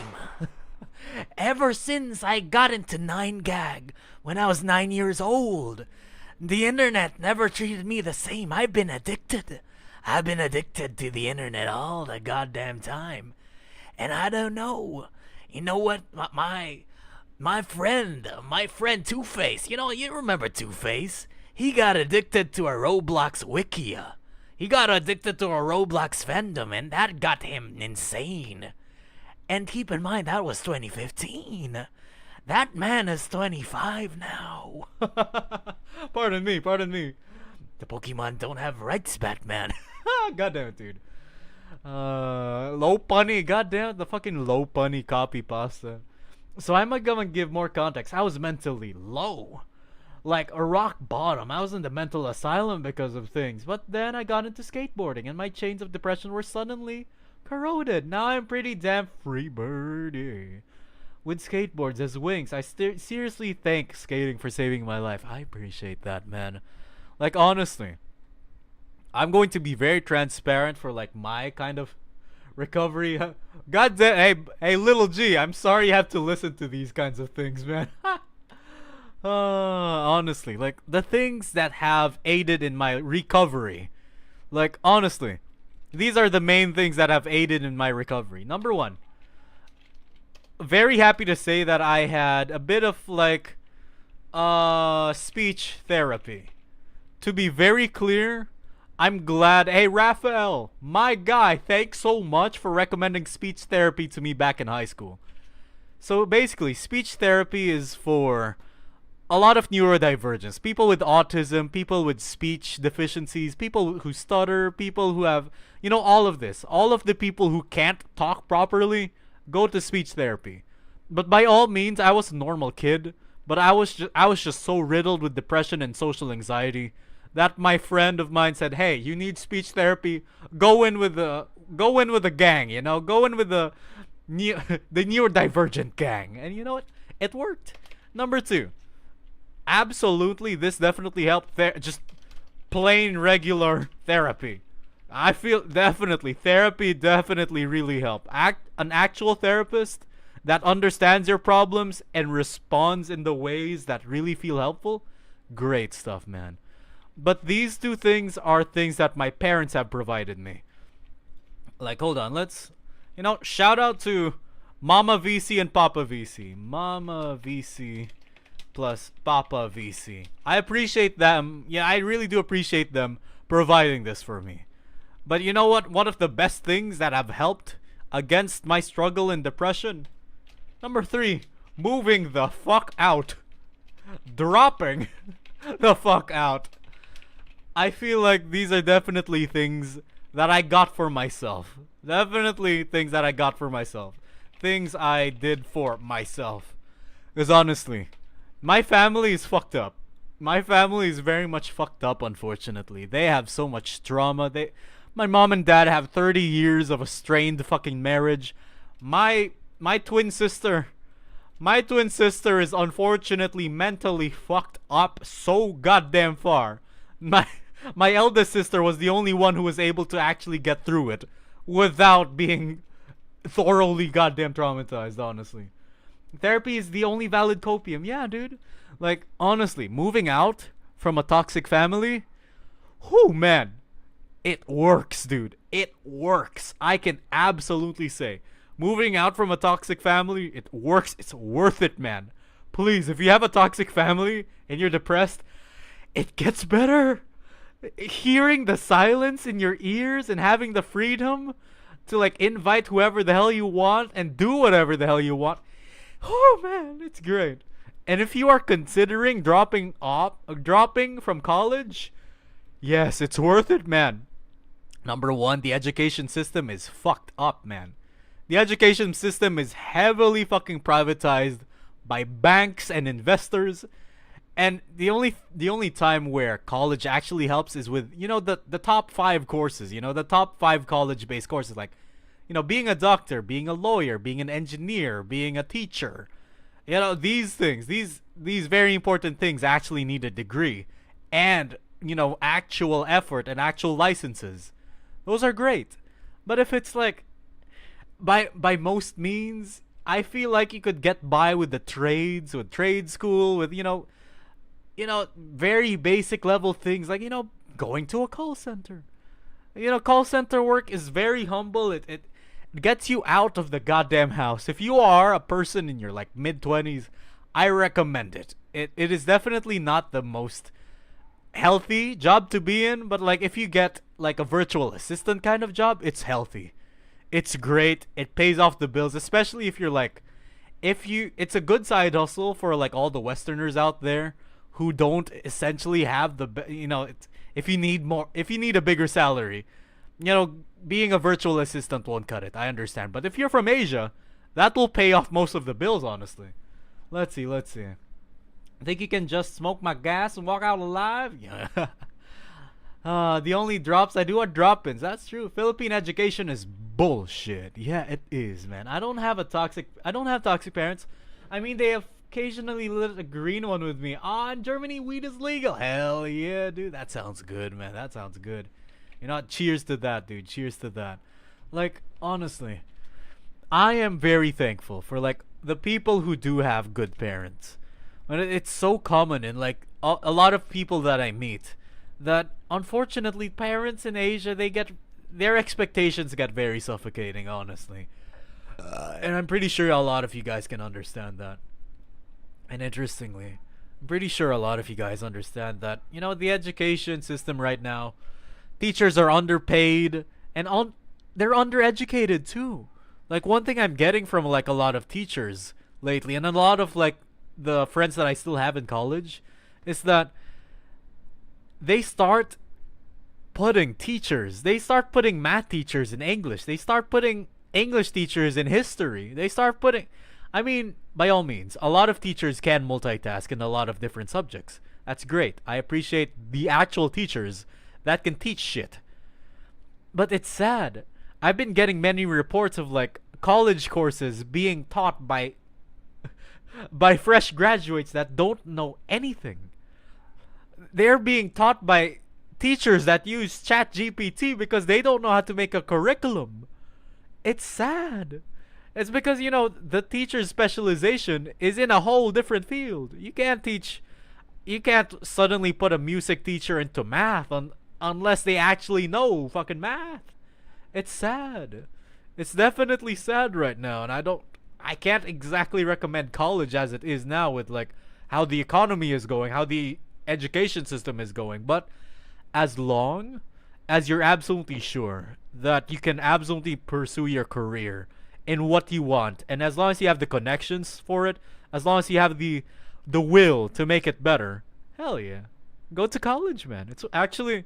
Ever since I got into 9gag when I was 9 years old, the internet never treated me the same. I've been addicted. I've been addicted to the internet all the goddamn time. And I don't know. You know what? My friend 𝗀𝗲, you know, you remember 𝗀𝗲. He got addicted to a Roblox Wikia. He got addicted to a Roblox fandom, and that got him insane. And keep in mind, that was 2015. That man is 25 now. Pardon me. The Pokemon don't have rights, Batman. Goddamn it, dude. Low punny, goddamn, the fucking low punny copy pasta. So I'm gonna give more context. I was mentally low. Like a rock bottom. I was in the mental asylum because of things. But then I got into skateboarding, and my chains of depression were suddenly corroded. Now I'm pretty damn free birdie. With skateboards as wings. I seriously thank skating for saving my life. I appreciate that, man. Like, honestly, I'm going to be very transparent for like my kind of recovery. God damn, hey little G, I'm sorry you have to listen to these kinds of things, man. Honestly, like the things that have aided in my recovery. Like honestly, these are the main things that have aided in my recovery. Number one, very happy to say that I had a bit of like speech therapy. To be very clear, I'm glad. Hey, Raphael, my guy, thanks so much for recommending speech therapy to me back in high school. So basically, speech therapy is for a lot of neurodivergence. People with autism, people with speech deficiencies, people who stutter, people who have, you know, all of this. All of the people who can't talk properly go to speech therapy. But by all means, I was a normal kid, but I was just so riddled with depression and social anxiety that my friend of mine said, "Hey, you need speech therapy. Go in with the gang, you know. Go in with the the neurodivergent gang." And you know what? It worked. Number two, absolutely, this definitely helped. Just plain regular therapy. I feel definitely therapy definitely really helped. An actual therapist that understands your problems and responds in the ways that really feel helpful. Great stuff, man. But these two things are things that my parents have provided me. Like, hold on, let's, you know, shout out to Mama VC and Papa VC. Mama VC plus Papa VC. I appreciate them. Yeah, I really do appreciate them providing this for me. But you know what? One of the best things that have helped against my struggle and depression? Number three, moving the fuck out. Dropping the fuck out. I feel like these are definitely things that I got for myself. Definitely things that I got for myself. Things I did for myself. Because honestly, my family is fucked up. My family is very much fucked up, unfortunately. They have so much trauma. My mom and dad have 30 years of a strained fucking marriage. My twin sister is unfortunately mentally fucked up so goddamn far. My eldest sister was the only one who was able to actually get through it without being thoroughly goddamn traumatized, honestly. Therapy is the only valid copium. Yeah, dude. Like, honestly, moving out from a toxic family, whoo, man, it works, dude. It works. I can absolutely say. Moving out from a toxic family, it works. It's worth it, man. Please, if you have a toxic family and you're depressed, it gets better. Hearing the silence in your ears and having the freedom to like invite whoever the hell you want and do whatever the hell you want. Oh man, it's great. And if you are considering dropping from college, yes, it's worth it, man. Number one, the education system is fucked up, man. The education system is heavily fucking privatized by banks and investors. And the only time where college actually helps is with, you know, the top 5 courses, you know, the top 5 college-based courses, like, you know, being a doctor, being a lawyer, being an engineer, being a teacher. You know, these things, these very important things actually need a degree and, you know, actual effort and actual licenses. Those are great. But if it's like by most means, I feel like you could get by with the trades, with trade school, with, you know, very basic level things like, you know, going to a call center. You know, call center work is very humble. It gets you out of the goddamn house. If you are a person in your like mid-20s, I recommend it. It is definitely not the most healthy job to be in, but like if you get like a virtual assistant kind of job, it's healthy. It's great. It pays off the bills, especially if you're like, it's a good side hustle for like all the Westerners out there who don't essentially have the, you know, if you need a bigger salary, you know, being a virtual assistant won't cut it. I understand. But if you're from Asia, that will pay off most of the bills, honestly. Let's see. I think you can just smoke my gas and walk out alive? Yeah. The only drops I do are drop-ins. That's true. Philippine education is bullshit. Yeah, it is, man. I don't have toxic parents. I mean, they occasionally lit a green one with me. In Germany, weed is legal. Hell yeah, dude. That sounds good, man. That sounds good. You know, cheers to that, dude. Cheers to that. Like, honestly, I am very thankful for, like, the people who do have good parents. And it's so common in like a lot of people that I meet that unfortunately parents in Asia, they get their expectations get very suffocating, honestly. And I'm pretty sure a lot of you guys can understand that. And interestingly, I'm pretty sure a lot of you guys understand that, you know, the education system right now, teachers are underpaid and they're undereducated too. Like one thing I'm getting from like a lot of teachers lately and a lot of like the friends that I still have in college is that they start they start putting math teachers in English. They start putting English teachers in history. They start putting, I mean, by all means, a lot of teachers can multitask in a lot of different subjects. That's great. I appreciate the actual teachers that can teach shit. But it's sad. I've been getting many reports of like college courses being taught by fresh graduates that don't know anything. They're being taught by teachers that use ChatGPT because they don't know how to make a curriculum. It's sad. It's because, you know, the teacher's specialization is in a whole different field. You can't suddenly put a music teacher into math unless they actually know fucking math. It's sad. It's definitely sad right now, and I can't exactly recommend college as it is now with like how the economy is going, how the education system is going, but as long as you're absolutely sure that you can absolutely pursue your career in what you want, and as long as you have the connections for it, as long as you have the will to make it better, hell yeah, go to college, man. It's actually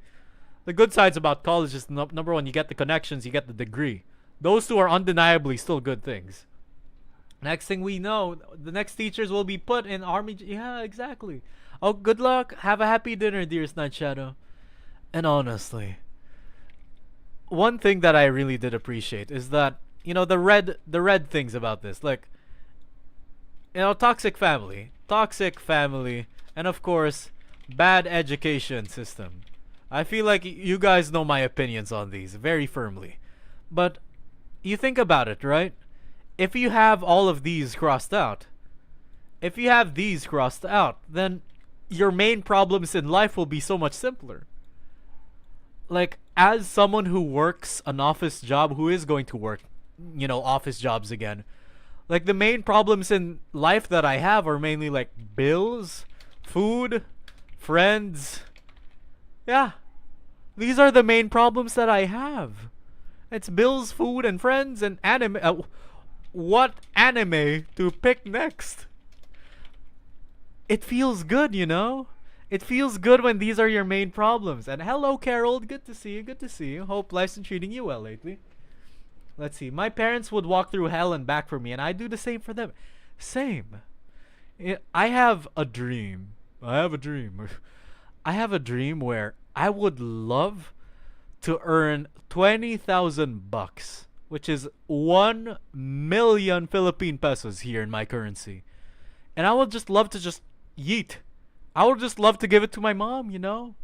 the good sides about college is number one, you get the connections, you get the degree. Those two are undeniably still good things. Next thing we know, the next teachers will be put in army. Yeah, exactly. Oh, good luck. Have a happy dinner, dearest Night Shadow. And honestly, one thing that I really did appreciate is that, you know, the red things about this, like, you know, toxic family, and of course, bad education system. I feel like you guys know my opinions on these very firmly. But you think about it, right? If you have all of these crossed out, then your main problems in life will be so much simpler. Like, as someone who works an office job, who is going to work, you know, office jobs again, like, the main problems in life that I have are mainly like bills, food, friends. Yeah, these are the main problems that I have. It's bills, food, and friends, and anime. What anime to pick next? It feels good, you know? It feels good when these are your main problems. And hello, Carol. Good to see you. Good to see you. Hope life's been treating you well lately. Let's see. My parents would walk through hell and back for me, and I do the same for them. Same. I have a dream. I have a dream where I would love to earn 20,000 bucks, which is 1 million Philippine pesos here in my currency. And I would just love to just yeet. I would just love to give it to my mom, you know?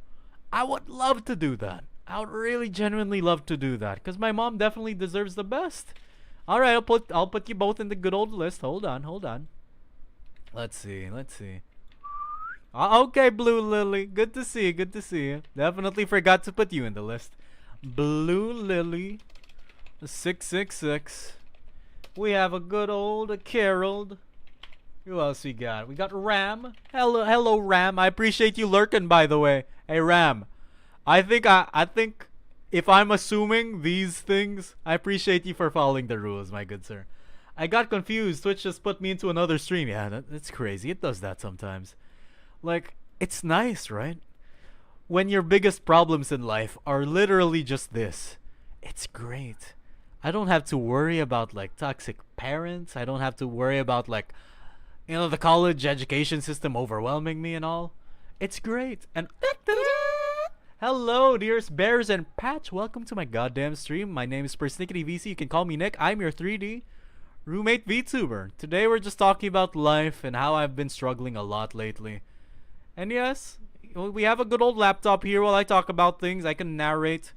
I would love to do that. I would really genuinely love to do that, because my mom definitely deserves the best. Alright, I'll put you both in the good old list. Hold on. Let's see. Okay, Blue Lily. Good to see you. Definitely forgot to put you in the list. Blue Lily 666. We have a good old Carol. Who else we got? We got Ram. Hello, Ram. I appreciate you lurking, by the way. Hey, Ram. I think if I'm assuming these things, I appreciate you for following the rules, my good sir. I got confused. Twitch just put me into another stream. Yeah, that's crazy. It does that sometimes. Like, it's nice, right? When your biggest problems in life are literally just this. It's great. I don't have to worry about, like, toxic parents. I don't have to worry about, like, you know, the college education system overwhelming me and all. It's great. And hello, dearest bears and patch. Welcome to my goddamn stream. My name is 𝗀𝗃𝗲. You can call me Nick. I'm your 3D roommate VTuber. Today we're just talking about life and how I've been struggling a lot lately. And yes, we have a good old laptop here while I talk about things. I can narrate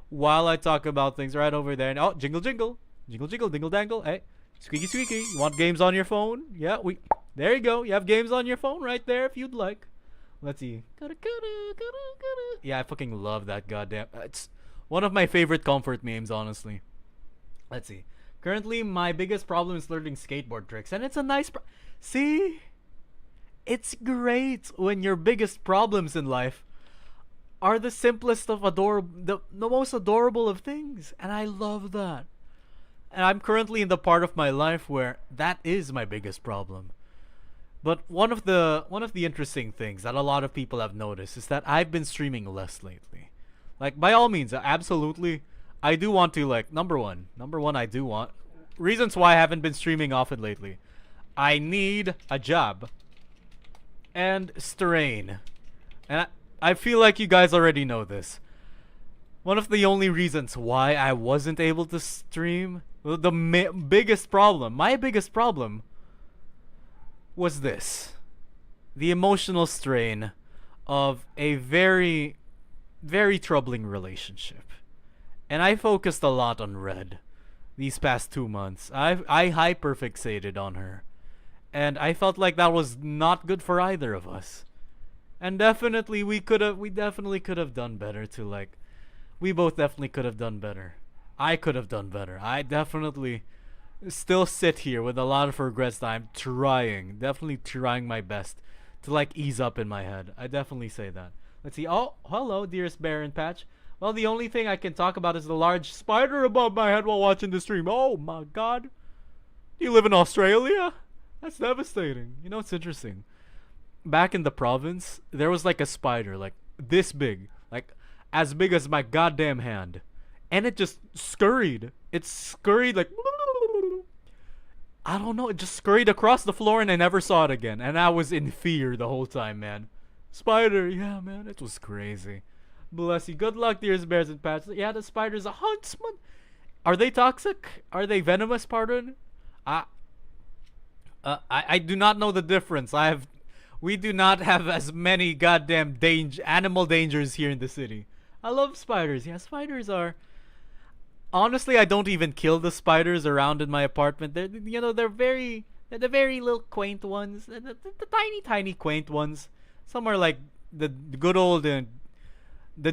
while I talk about things right over there. And, oh, jingle jingle. Jingle jingle, dingle dangle. Hey, squeaky squeaky. You want games on your phone? Yeah, There you go. You have games on your phone right there if you'd like. Let's see. Yeah, I fucking love that goddamn. It's one of my favorite comfort memes, honestly. Let's see. Currently, my biggest problem is learning skateboard tricks, and it's a nice. See, it's great when your biggest problems in life are the simplest of the most adorable of things, and I love that. And I'm currently in the part of my life where that is my biggest problem. But one of the interesting things that a lot of people have noticed is that I've been streaming less lately. Like, by all means, absolutely, I do want to, like, number one, I do want reasons why I haven't been streaming often lately. I need a job and strain, and I feel like you guys already know this. One of the only reasons why I wasn't able to stream, my biggest problem was this: the emotional strain of a very, very troubling relationship. And I focused a lot on Red these past 2 months. I hyperfixated on her, and I felt like that was not good for either of us. And definitely we definitely could have done better to, like, we both definitely could have done better. I could have done better. I definitely still sit here with a lot of regrets that I'm definitely trying my best to, like, ease up in my head. I definitely say that. Let's see. Oh, hello, dearest Baron Patch. Well, the only thing I can talk about is the large spider above my head while watching the stream. Oh my god. Do you live in Australia? That's devastating. You know, it's interesting. Back in the province, there was like a spider, like this big, like as big as my goddamn hand. And it just scurried. It scurried like, I don't know, it just scurried across the floor and I never saw it again. And I was in fear the whole time, man. Spider, yeah, man, it was crazy. Bless you. Good luck, dearest bears and pets. Yeah, the spider's a huntsman. Are they toxic? Are they venomous, pardon? I do not know the difference. We do not have as many goddamn animal dangers here in the city. I love spiders. Yeah, spiders are... Honestly, I don't even kill the spiders around in my apartment. They're the very little quaint ones. The tiny quaint ones. Some are like the good old... the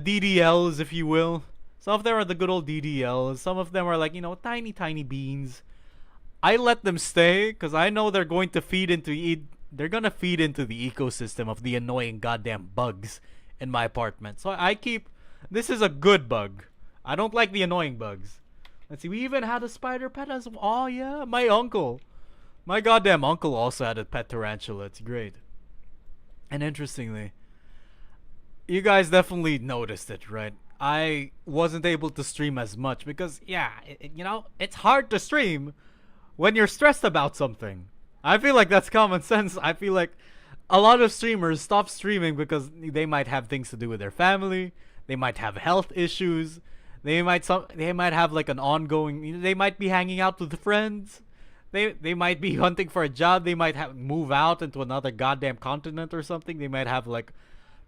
DDLs, if you will. Some of them are the good old DDLs. Some of them are like, tiny beans. I let them stay because I know they're going to feed into the ecosystem of the annoying goddamn bugs in my apartment. So this is a good bug. I don't like the annoying bugs. Let's see, we even had a spider pet as well. Oh yeah, my goddamn uncle also had a pet tarantula. It's great. And interestingly, you guys definitely noticed it, right? I wasn't able to stream as much because, yeah, it's hard to stream when you're stressed about something. I feel like that's common sense. I feel like a lot of streamers stop streaming because they might have things to do with their family. They might have health issues. They might have like an ongoing. They might be hanging out with friends. They might be hunting for a job. They might move out into another goddamn continent or something. They might have like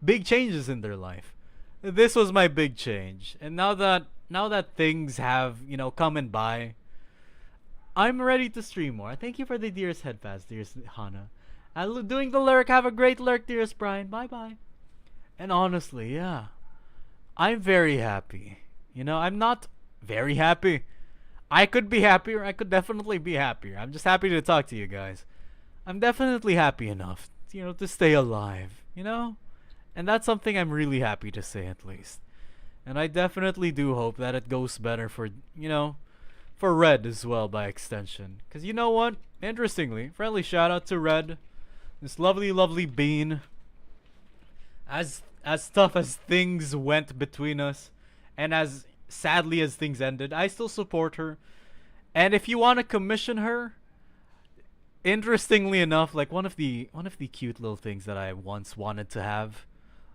big changes in their life. This was my big change, and now that things have come and by, I'm ready to stream more. Thank you for the dearest headpass, dearest Hana. Doing the lurk. Have a great lurk, dearest Brian. Bye bye. And honestly, yeah, I'm very happy. I'm not very happy. I could be happier. I could definitely be happier. I'm just happy to talk to you guys. I'm definitely happy enough, to stay alive. And that's something I'm really happy to say, at least. And I definitely do hope that it goes better for Red as well, by extension. Because you know what? Interestingly, friendly shout out to Red. This lovely bean. As tough as things went between us, and as sadly as things ended, I still support her. And if you want to commission her, interestingly enough, like one of the cute little things that I once wanted to have,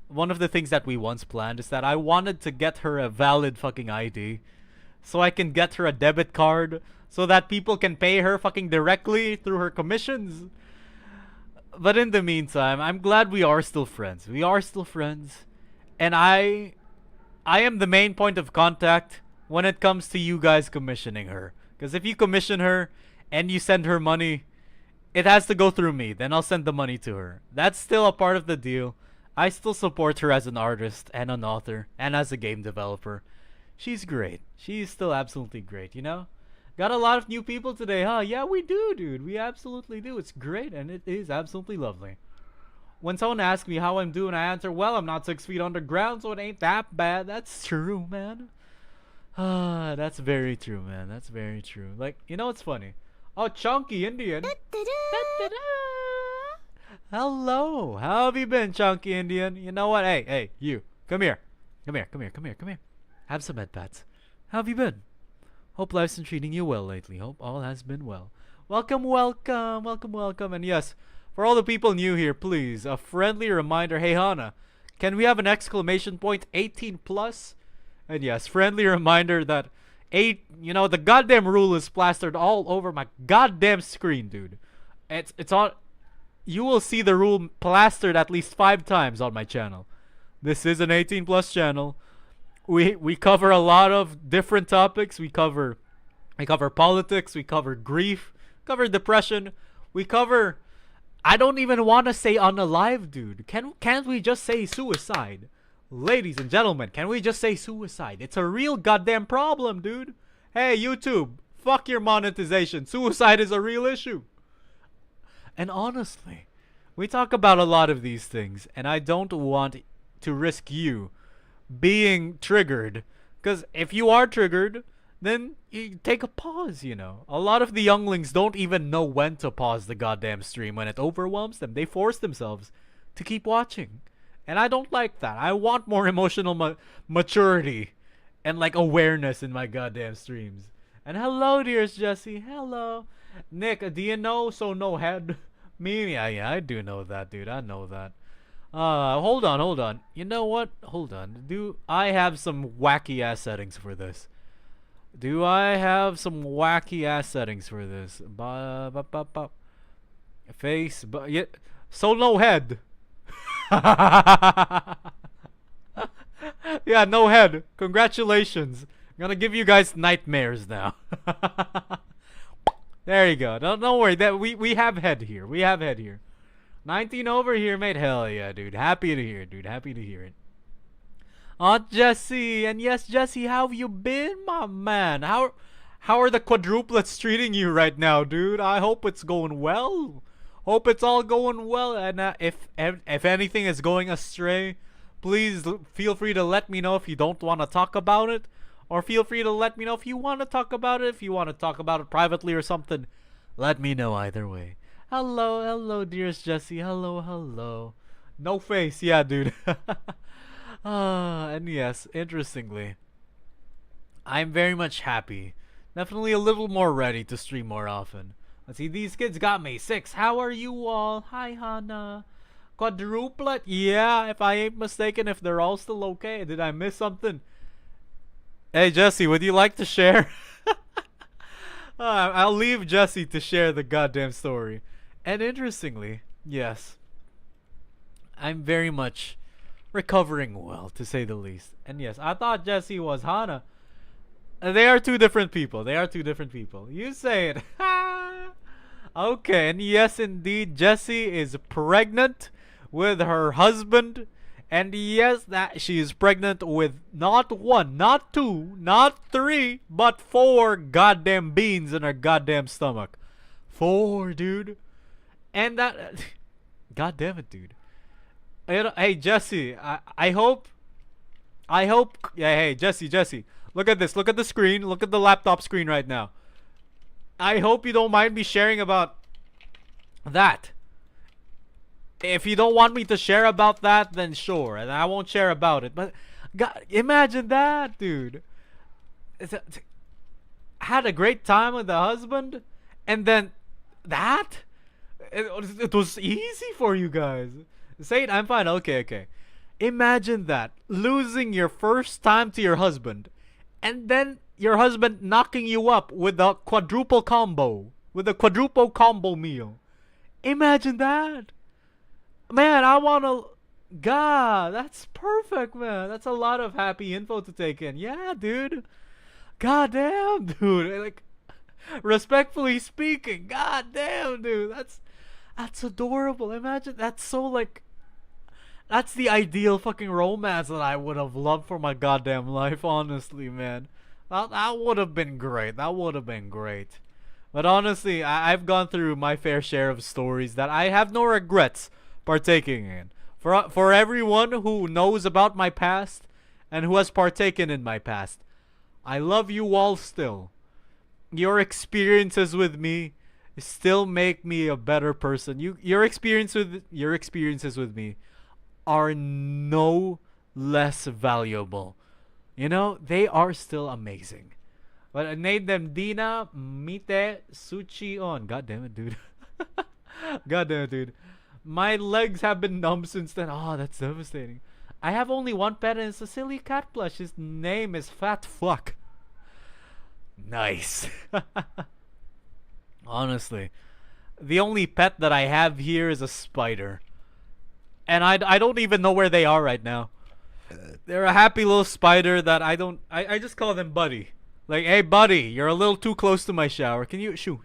one of the things that we once planned is that I wanted to get her a valid fucking ID, so I can get her a debit card, so that people can pay her fucking directly through her commissions. But in the meantime, I'm glad we are still friends. We are still friends, and I am the main point of contact when it comes to you guys commissioning her. Because if you commission her and you send her money, it has to go through me. Then I'll send the money to her. That's still a part of the deal. I still support her as an artist and an author and as a game developer. She's great. She's still absolutely great, you know? Got a lot of new people today, huh? Yeah, we do, dude. We absolutely do. It's great and it is absolutely lovely. When someone asks me how I'm doing, I answer, well, I'm not 6 feet underground, so it ain't that bad. That's true, man. Ah, that's very true, man. That's very true. Like, you know what's funny? Oh, Chunky Indian. Hello. How have you been, Chunky Indian? You know what? Hey, you. Come here. Come here. Have some med-pats. How have you been? Hope life's been treating you well lately. Hope all has been well. Welcome. And yes, for all the people new here, please, a friendly reminder. Hey, Hana, can we have an exclamation point 18 plus? And yes, friendly reminder that the goddamn rule is plastered all over my goddamn screen, dude. It's on. You will see the rule plastered at least 5 times on my channel. This is an 18 plus channel. We cover a lot of different topics. We cover politics, we cover grief, cover depression, we cover, I don't even want to say unalive, dude. Can't we just say suicide? Ladies and gentlemen, can we just say suicide? It's a real goddamn problem, dude. Hey, YouTube, fuck your monetization. Suicide is a real issue. And honestly, we talk about a lot of these things, and I don't want to risk you being triggered, because if you are triggered, then you take a pause, you know. A lot of the younglings don't even know when to pause the goddamn stream when it overwhelms them. They force themselves to keep watching, and I don't like that. I want more emotional maturity and like awareness in my goddamn streams. And hello, dearest Jesse. Hello, Nick. Do you know so no head? Me? Yeah, I do know that, dude. I know that. Hold on. You know what? Hold on. Do I have some wacky ass settings for this? Face, but yeah, so no head. Yeah, no head. Congratulations. I'm gonna give you guys nightmares now. There you go. Don't worry. That we have head here. 19 over here, mate. Hell yeah, dude. Happy to hear it. Aunt Jessie, and yes, Jessie, how have you been, my man? How are the quadruplets treating you right now, dude? I hope it's going well. Hope it's all going well. And if anything is going astray, please feel free to let me know if you don't want to talk about it, or feel free to let me know if you want to talk about it. If you want to talk about it privately or something, let me know either way. Hello, dearest Jessie. Hello. No face, yeah, dude. And yes, interestingly, I'm very much happy. Definitely a little more ready to stream more often. Let's see, these kids got me 6. How are you all? Hi, Hana. Quadruplet? Yeah, if I ain't mistaken, if they're all still okay. Did I miss something? Hey, Jesse, would you like to share? I'll leave Jesse to share the goddamn story. And interestingly, yes, I'm very much recovering well, to say the least. And yes, I thought Jesse was Hana. They are 2 different people. You say it. Okay, and yes, indeed, Jessie is pregnant with her husband. And yes, that she is pregnant with not 1, not 2, not 3, but 4 goddamn beans in her goddamn stomach. 4, dude. And that, god damn it, dude. Hey, Jesse, I hope, yeah, hey, Jesse, look at this, look at the screen, look at the laptop screen right now. I hope you don't mind me sharing about that. If you don't want me to share about that, then sure, and I won't share about it. But God, imagine that, dude. Had a great time with the husband, and then that. It was easy for you guys. Say it, I'm fine. Okay. Imagine that, losing your first time to your husband, and then your husband knocking you up with a quadruple combo meal. Imagine that. Man, I wanna... God, that's perfect, man. That's a lot of happy info to take in. Yeah, dude. God damn, dude. Like, respectfully speaking, god damn, dude. That's adorable. Imagine, that's so like, that's the ideal fucking romance that I would have loved for my goddamn life, honestly, man. That would have been great. That would have been great. But honestly, I've gone through my fair share of stories that I have no regrets partaking in. For everyone who knows about my past and who has partaken in my past, I love you all still. Your experiences with me still make me a better person. Your experiences with me are no less valuable. You know, they are still amazing. But I named them Dina, Mite, Suchi on. God damn it, dude. God damn it, dude. My legs have been numb since then. Oh, that's devastating. I have only one pet and it's a silly cat plush. His name is Fat Fuck. Nice. Honestly, the only pet that I have here is a spider. And I don't even know where they are right now. They're a happy little spider that I just call them Buddy. Like, hey buddy, you're a little too close to my shower. Can you shoo.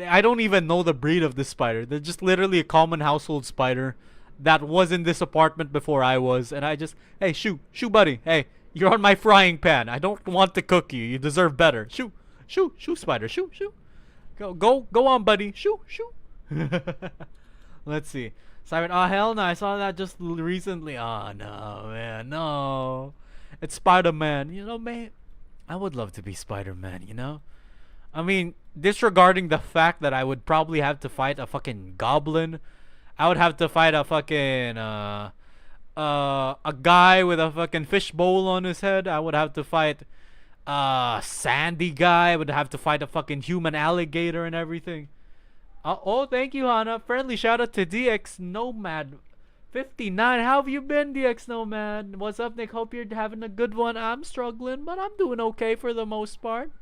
I don't even know the breed of this spider. They're just literally a common household spider that was in this apartment before I was, and I just, hey, shoo buddy. Hey, you're on my frying pan. I don't want to cook you. You deserve better. Shoo spider. Shoo. Go on, buddy. Shoo. Let's see. Siren, oh hell no, I saw that just recently. Oh no, man, no. It's Spider-Man, you know, man. I would love to be Spider-Man, you know? I mean, disregarding the fact that I would probably have to fight a fucking goblin. I would have to fight a fucking, a guy with a fucking fishbowl on his head. I would have to fight sandy guy. I would have to fight a fucking human alligator and everything. Oh, thank you, Hana. Friendly shout out to DX Nomad 59. How have you been, DX Nomad? What's up, Nick? Hope you're having a good one. I'm struggling, but I'm doing okay for the most part.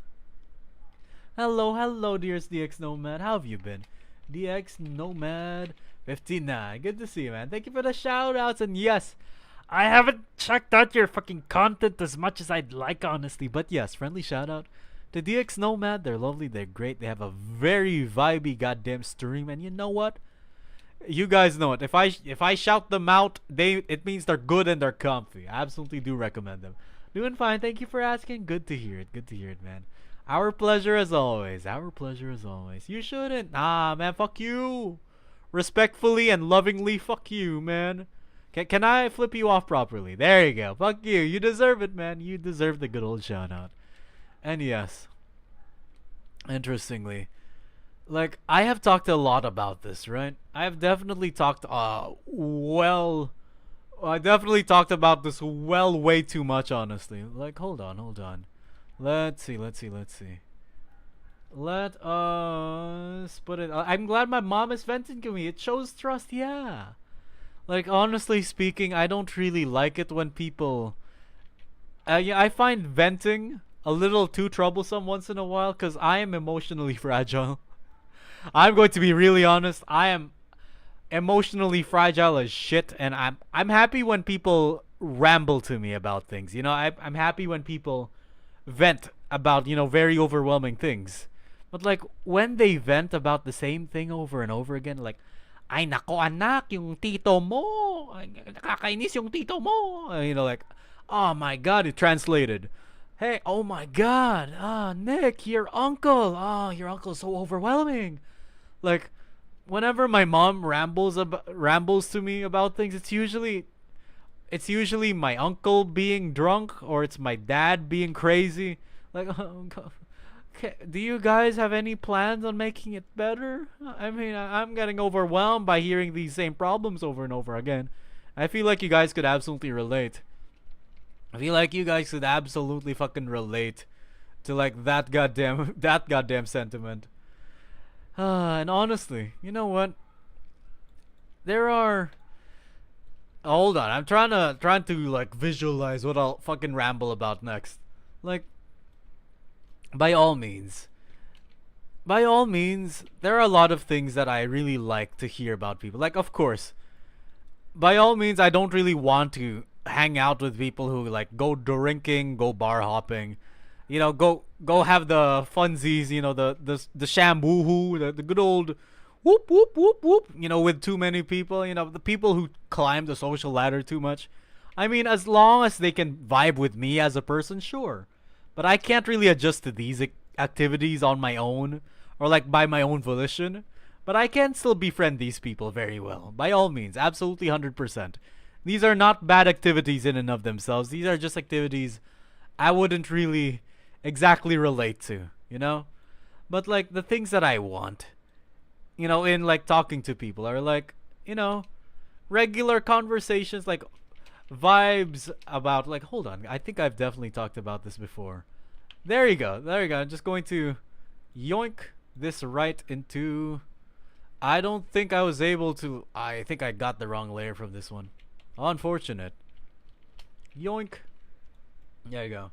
Hello, dearest DX Nomad. How have you been? DX Nomad 59. Good to see you, man. Thank you for the shout outs. And yes, I haven't checked out your fucking content as much as I'd like, honestly. But yes, friendly shout out to DX Nomad. They're lovely, they're great, they have a very vibey goddamn stream, and you know what? You guys know it. If I shout them out, it means they're good and they're comfy. I absolutely do recommend them. Doing fine, thank you for asking. Good to hear it, man. Our pleasure as always. You shouldn't. Nah, man, fuck you. Respectfully and lovingly, fuck you, man. Can I flip you off properly? There you go. Fuck you. You deserve it, man. You deserve the good old shout out. And yes, interestingly, like, I have talked a lot about this, right? I have definitely talked, I definitely talked about this way too much, honestly. Like, hold on. Let's see. Let us put it, I'm glad my mom is venting to me. It shows trust, yeah. Like, honestly speaking, I don't really like it when people, yeah, I find venting a little too troublesome once in a while because I am emotionally fragile. I'm going to be really honest. I am emotionally fragile as shit, and I'm happy when people ramble to me about things. You know, I'm happy when people vent about, you know, very overwhelming things. But like when they vent about the same thing over and over again, like, ay nako anak, yung tito mo, nakakainis yung tito mo. You know, like, oh my god, it translated. Hey, oh my god, Nick, your uncle's so overwhelming. Like, whenever my mom rambles to me about things, it's usually my uncle being drunk or it's my dad being crazy. Like, oh god. Okay, do you guys have any plans on making it better? I mean, I'm getting overwhelmed by hearing these same problems over and over again. I feel like you guys could absolutely relate. I feel like you guys could absolutely fucking relate to like that goddamn sentiment. And honestly, you know what? There are. Hold on, I'm trying to like visualize what I'll fucking ramble about next. Like, by all means, there are a lot of things that I really like to hear about people. Like, of course, by all means, I don't really want to hang out with people who like go drinking, go bar hopping, you know, go have the funsies, you know, the sham woohoo, the good old whoop, whoop, whoop, whoop, you know, with too many people, you know, the people who climb the social ladder too much. I mean, as long as they can vibe with me as a person, sure. But I can't really adjust to these activities on my own, or like by my own volition. But I can still befriend these people very well. By all means, absolutely 100%. These are not bad activities in and of themselves. These are just activities I wouldn't really exactly relate to, you know? But like the things that I want, you know, in like talking to people are like, you know, regular conversations, like vibes about like, hold on, I think I've definitely talked about this before. There you go. There you go. I'm just going to yoink this right into... I don't think I was able to... I think I got the wrong layer from this one. Unfortunate. Yoink. There you go.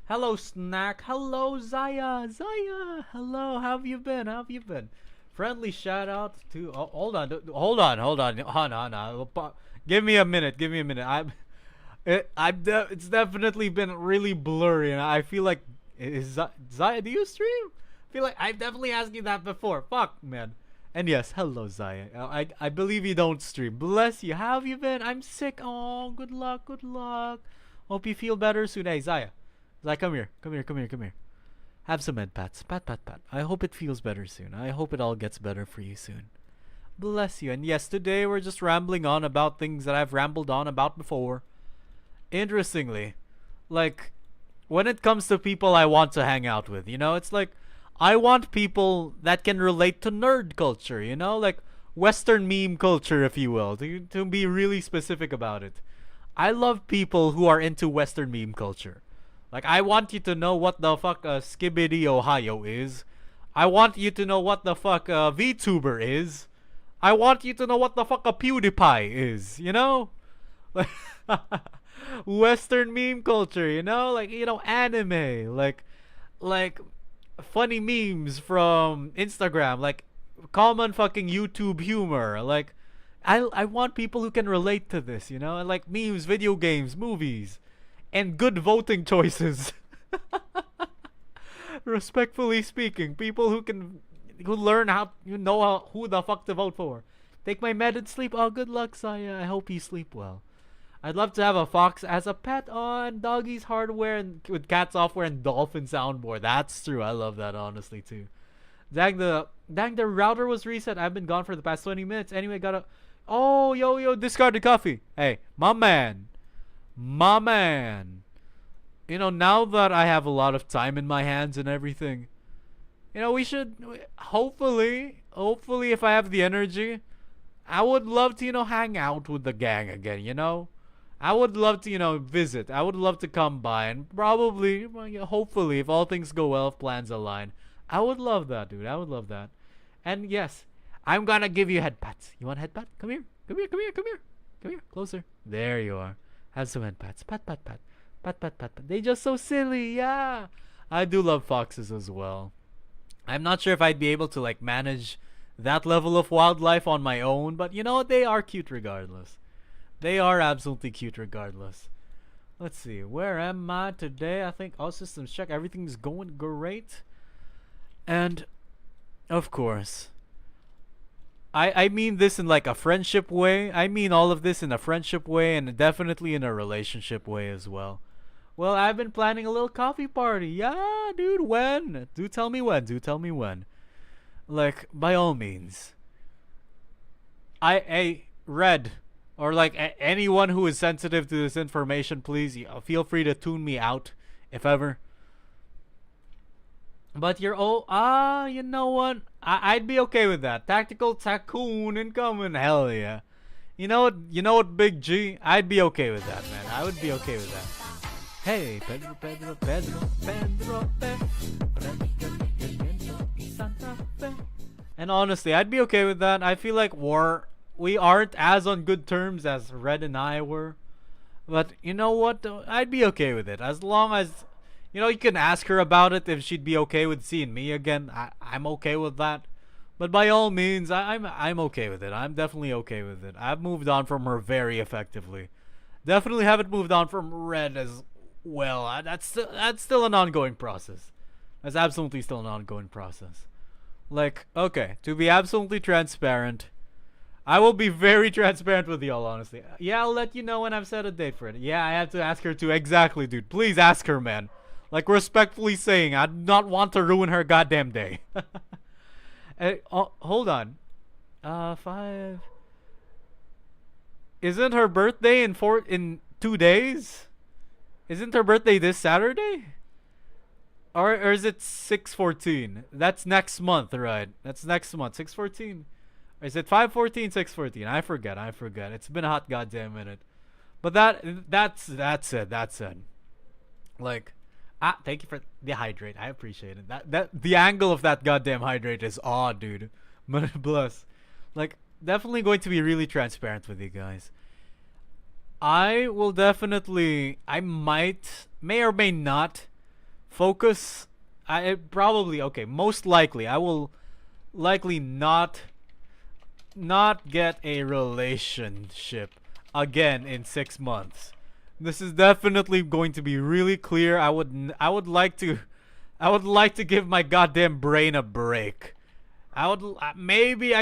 Hello, Snack. Hello, Zaya. Zaya. Hello. How have you been? How have you been? Friendly shout out to... Oh, hold on. Hold on. Hold on. Hold on. Give me a minute. Give me a minute. It's definitely been really blurry, and I feel like... Zaya, do you stream? I feel like I've definitely asked you that before. Fuck, man. And yes, hello, Zaya. I believe you don't stream. Bless you. How have you been? I'm sick. Oh, good luck. Good luck. Hope you feel better soon. Hey, Zaya. Zaya, come here. Come here. Come here. Come here. Have some med pats. Pat, pat, pat. I hope it feels better soon. I hope it all gets better for you soon. Bless you. And yes, today we're just rambling on about things that I've rambled on about before. Interestingly, like, when it comes to people I want to hang out with, you know, it's like, I want people that can relate to nerd culture, you know, like Western meme culture, if you will, to be really specific about it. I love people who are into Western meme culture. Like, I want you to know what the fuck 𝗀𝗲𝗖𝗞 is. I want you to know what the fuck VTuber is. I want you to know what the fuck a 𝗀𝗲𝗄 is, you know? Like, Western meme culture, you know? Like, you know, anime, like funny memes from Instagram, like common fucking YouTube humor. Like, I want people who can relate to this, you know? And like memes, video games, movies, and good voting choices. Respectfully speaking, people who learn who the fuck to vote for. Take my med and sleep. Oh, good luck, Saya. I hope you sleep well. I'd love to have a fox as a pet on Doggy's hardware and with cat software and dolphin soundboard. That's true. I love that, honestly, too. Dang, the router was reset. I've been gone for the past 20 minutes. Anyway, gotta... Oh, yo, discarded coffee. Hey, my man. My man. You know, now that I have a lot of time in my hands and everything, you know, we should... Hopefully, if I have the energy, I would love to, you know, hang out with the gang again, you know? I would love to, you know, visit. I would love to come by and probably, hopefully, if all things go well, if plans align, I would love that, dude. I would love that. And yes, I'm gonna give you head pats. You want head pat? Come here. Come here. Come here. Come here. Come here. Closer. There you are. Have some head pats. Pat, pat, pat. Pat, pat, pat, pat. They just so silly. Yeah. I do love foxes as well. I'm not sure if I'd be able to, like, manage that level of wildlife on my own, but you know what? They are cute regardless. They are absolutely cute regardless. Let's see. Where am I today? I think all systems check. Everything's going great. And, of course, I mean this in like a friendship way. I mean all of this in a friendship way and definitely in a relationship way as well. Well, I've been planning a little coffee party. Yeah, dude. When? Do tell me when. Do tell me when. Like, by all means. Red... Or like anyone who is sensitive to this information, please feel free to tune me out, if ever. But you're you know what? I'd be okay with that. Tactical Tycoon incoming, hell yeah. You know what, Big G? I'd be okay with that, man. I would be okay with that. Hey, Pedro. And honestly, I'd be okay with that. I feel like we aren't as on good terms as Red and I were. But you know what? I'd be okay with it. As long as, you know, you can ask her about it if she'd be okay with seeing me again. I'm okay with that. But by all means, I'm okay with it. I'm definitely okay with it. I've moved on from her very effectively. Definitely haven't moved on from Red as well. That's still an ongoing process. That's absolutely still an ongoing process. Like, okay, to be absolutely transparent, I will be very transparent with y'all, honestly. Yeah, I'll let you know when I've set a date for it. Yeah, I have to ask her to. Exactly, dude. Please ask her, man. Like, respectfully saying, I do not want to ruin her goddamn day. Hold on. 5. Isn't her birthday in 2 days? Isn't her birthday this Saturday? Or is it 6/14? That's next month, right? That's next month. 6/14. Or is it 5/14, 6/14? I forget. It's been a hot goddamn minute. But that's it. That's it. Like, thank you for the hydrate. I appreciate it. That the angle of that goddamn hydrate is odd, dude. Bless. Like, definitely going to be really transparent with you guys. I will definitely, I may or may not focus. Most likely, I will likely not get a relationship again in 6 months. This is definitely going to be really clear. I would like to give my goddamn brain a break. Maybe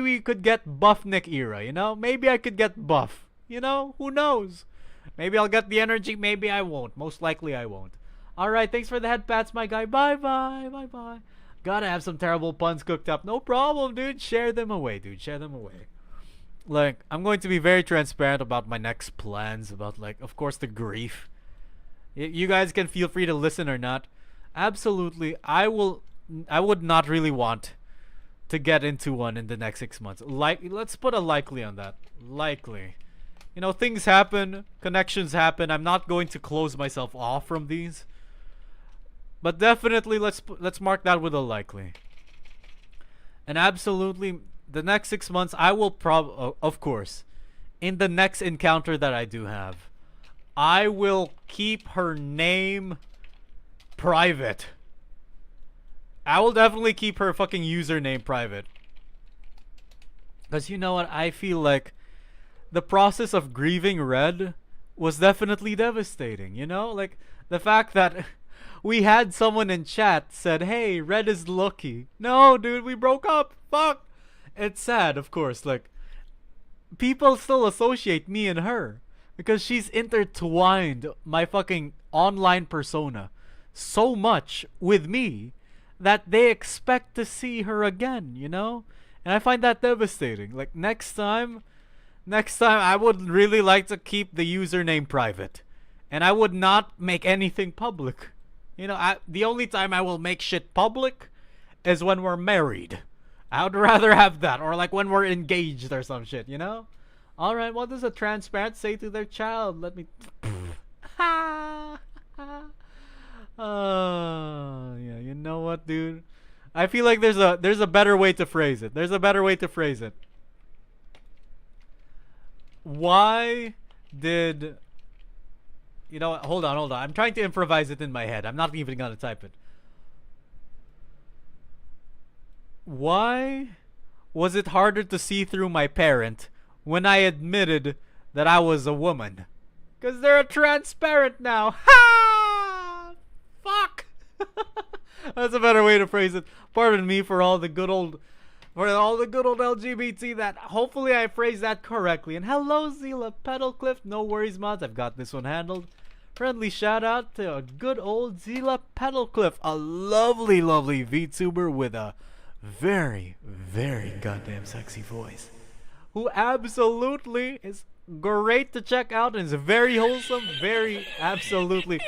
we could get buff 𝗀𝗲𝗖𝗞, you know? Maybe I could get buff, you know? Who knows? Maybe I'll get the energy, maybe I won't. Most likely I won't. Alright, thanks for the head pats, my guy. Bye-bye, bye-bye. Gotta have some terrible puns cooked up. No problem, dude. Share them away, dude. Share them away. Like, I'm going to be very transparent about my next plans, about, like, of course, the grief. You guys can feel free to listen or not. Absolutely, I would not really want to get into one in the next 6 months. Like, let's put a likely on that. Likely. You know, things happen, connections happen. I'm not going to close myself off from these. But definitely, let's mark that with a likely. And absolutely, the next 6 months, I will of course, in the next encounter that I do have, I will keep her name private. I will definitely keep her fucking username private. Because you know what? I feel like the process of grieving Red was definitely devastating, you know? Like, the fact that we had someone in chat said, hey, Red is lucky. No, dude, we broke up. Fuck. It's sad, of course. Like, people still associate me and her because she's intertwined my fucking online persona so much with me that they expect to see her again, you know? And I find that devastating. Like, next time I would really like to keep the username private. And I would not make anything public. You know, the only time I will make shit public is when we're married. I would rather have that. Or like when we're engaged or some shit, you know? Alright, what does a trans parent say to their child? Let me... yeah, you know what, dude? I feel like there's a better way to phrase it. There's a better way to phrase it. Why did... You know what? Hold on. I'm trying to improvise it in my head. I'm not even gonna type it. Why was it harder to see through my parent when I admitted that I was a woman? Because they're a transparent now. Ha! Fuck! That's a better way to phrase it. Pardon me for all the good old LGBT that hopefully I phrased that correctly. And hello, 𝗀𝗲𝗲𝗞. No worries, mods. I've got this one handled. Friendly shout out to a good old 𝗀𝗲𝗲𝗞, a lovely VTuber with a very, very goddamn sexy voice, who absolutely is great to check out and is very wholesome, very absolutely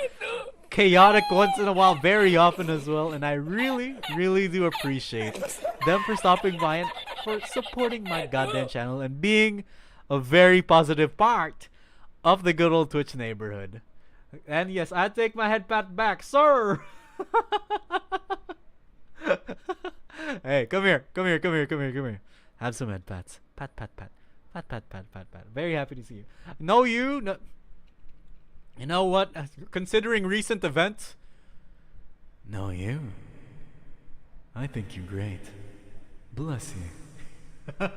chaotic once in a while, very often as well. And I really, really do appreciate them for stopping by and for supporting my goddamn channel and being a very positive part of the good old Twitch neighborhood. And yes, I take my head pat back, sir. Hey, come here. Have some head pats. Pat. Very happy to see you. No, you know what? Considering recent events, no, you. I think you're great. Bless you.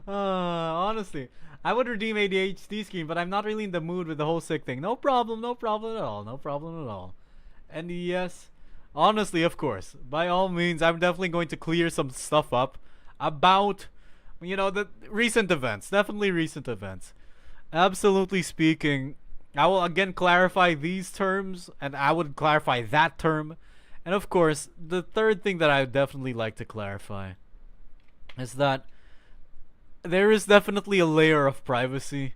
Honestly, I would redeem ADHD screen, but I'm not really in the mood with the whole sick thing. No problem at all. And yes, Honestly, of course. By all means, I'm definitely going to clear some stuff up about, you know, the recent events. Definitely recent events. Absolutely speaking, I will again clarify these terms, and I would clarify that term. And of course, the third thing that I would definitely like to clarify is that there is definitely a layer of privacy,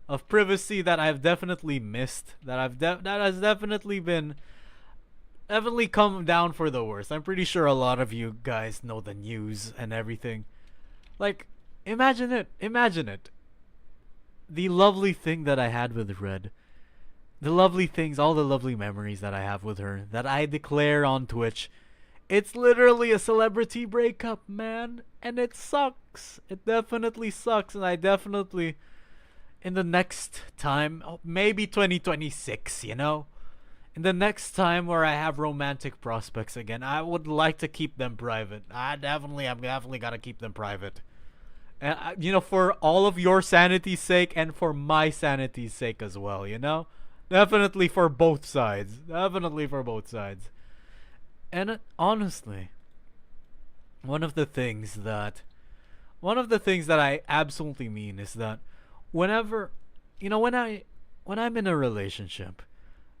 that I've definitely missed, that has definitely been come down for the worst. I'm pretty sure a lot of you guys know the news and everything. Like, imagine it. The lovely thing that I had with Red. The lovely things, all the lovely memories that I have with her, that I declare on Twitch. It's literally a celebrity breakup, man. And it sucks. It definitely sucks. And I definitely, in the next time, maybe 2026, you know? In the next time where I have romantic prospects again, I would like to keep them private. I'm definitely gotta keep them private. And, you know, for all of your sanity's sake and for my sanity's sake as well, you know? Definitely for both sides. Definitely for both sides. And honestly, one of the things that I absolutely mean is that whenever, you know, when I'm in a relationship,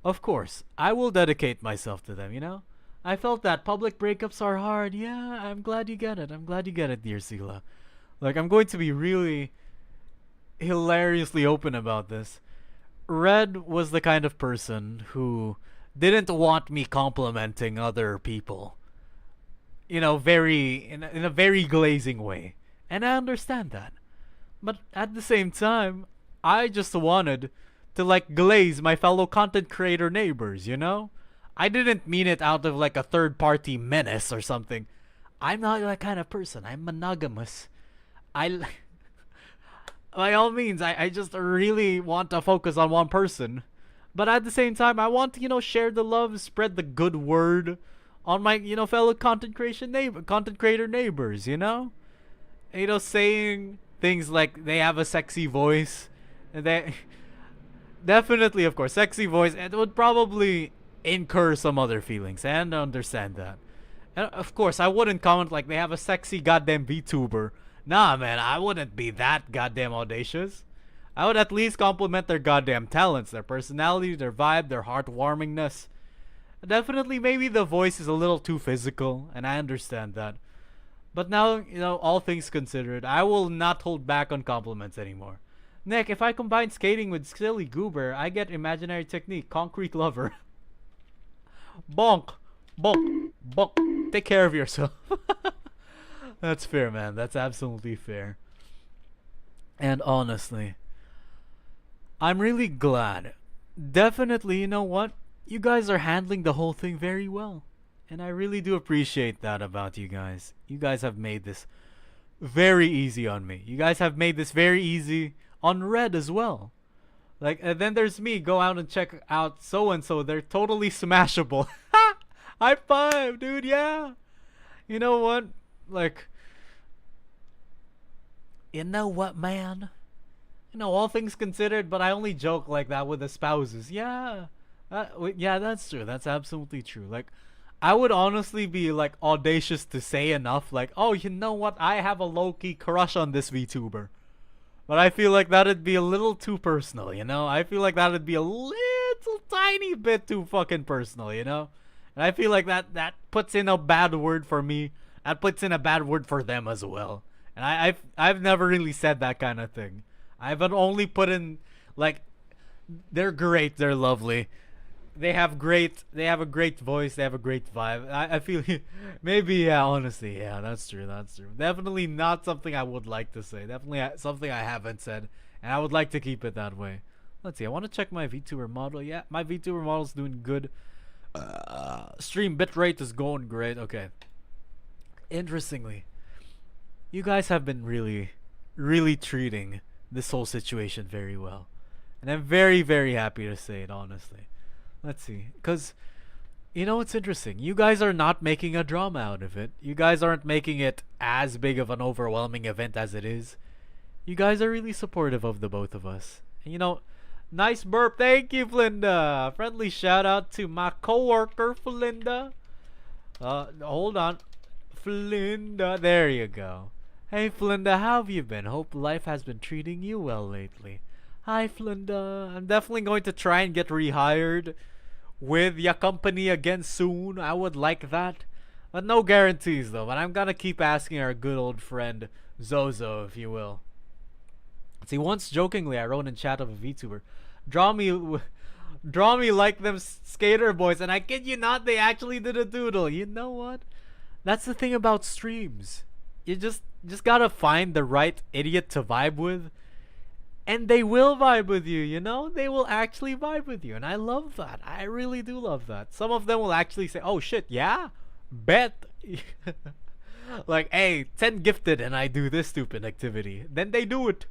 of course, I will dedicate myself to them, you know? I felt that public breakups are hard. Yeah, I'm glad you get it. I'm glad you get it, dear 𝗀𝗲𝗲. Like, I'm going to be really hilariously open about this. Red was the kind of person who didn't want me complimenting other people, you know, in a very glazing way. And I understand that. But at the same time, I just wanted to, like, glaze my fellow content creator neighbors, you know? I didn't mean it out of, like, a third-party menace or something. I'm not that kind of person. I'm monogamous. By all means, I just really want to focus on one person. But at the same time, I want to, you know, share the love, spread the good word on my, you know, fellow content creator neighbors, you know? You know, saying things like they have a sexy voice. And they... Definitely, of course, sexy voice. It would probably incur some other feelings. And I understand that. And of course, I wouldn't comment like they have a sexy goddamn VTuber. Nah, man, I wouldn't be that goddamn audacious. I would at least compliment their goddamn talents, their personality, their vibe, their heartwarmingness. Definitely, maybe the voice is a little too physical, and I understand that. But now, you know, all things considered, I will not hold back on compliments anymore. Nick, if I combine skating with silly goober, I get imaginary technique, concrete lover. Bonk, bonk, bonk. Take care of yourself. That's fair, man. That's absolutely fair. And honestly, I'm really glad. Definitely, you know what? You guys are handling the whole thing very well. And I really do appreciate that about you guys. You guys have made this very easy on me. You guys have made this very easy on Red as well. Like, and then there's me. Go out and check out so-and-so. They're totally smashable. High five, dude. Yeah. You know what? Like, you know what, man? You know, all things considered, but I only joke like that with the spouses. Yeah. Yeah, that's true. That's absolutely true. Like, I would honestly be, like, audacious to say enough. Like, oh, you know what? I have a low-key crush on this VTuber. But I feel like that'd be a little too personal, you know? I feel like that'd be a little tiny bit too fucking personal, you know? And I feel like that puts in a bad word for me. That puts in a bad word for them as well. And I've never really said that kind of thing. I've only put in, like, they're great, they're lovely. They have a great voice, they have a great vibe. I feel maybe, yeah, honestly, yeah, that's true. Definitely not something I would like to say. Definitely something I haven't said, and I would like to keep it that way. Let's see, I want to check my VTuber model. Yeah, my VTuber model's doing good. Stream bitrate is going great. Okay. Interestingly, you guys have been really, really treating this whole situation very well. And I'm very, very happy to say it, honestly. Let's see. Because, you know what's interesting? You guys are not making a drama out of it. You guys aren't making it as big of an overwhelming event as it is. You guys are really supportive of the both of us. And, you know, nice burp. Thank you, 𝗀𝗲𝗲. Friendly shout out to my coworker, 𝗀𝗲𝗲. Hold on. Flinda, there you go. Hey Flinda, how have you been? Hope life has been treating you well lately. Hi Flinda, I'm definitely going to try and get rehired with your company again soon. I would like that. But no guarantees though, but I'm gonna keep asking our good old friend Zozo, if you will. See, once jokingly I wrote in chat of a VTuber, draw me like them skater boys, and I kid you not, they actually did a doodle. You know what? That's the thing about streams. You just gotta find the right idiot to vibe with, and they will vibe with you, you know? They will actually vibe with you, and I love that. I really do love that. Some of them will actually say, oh shit, yeah? Bet. Like, hey, 10 gifted and I do this stupid activity. Then they do it.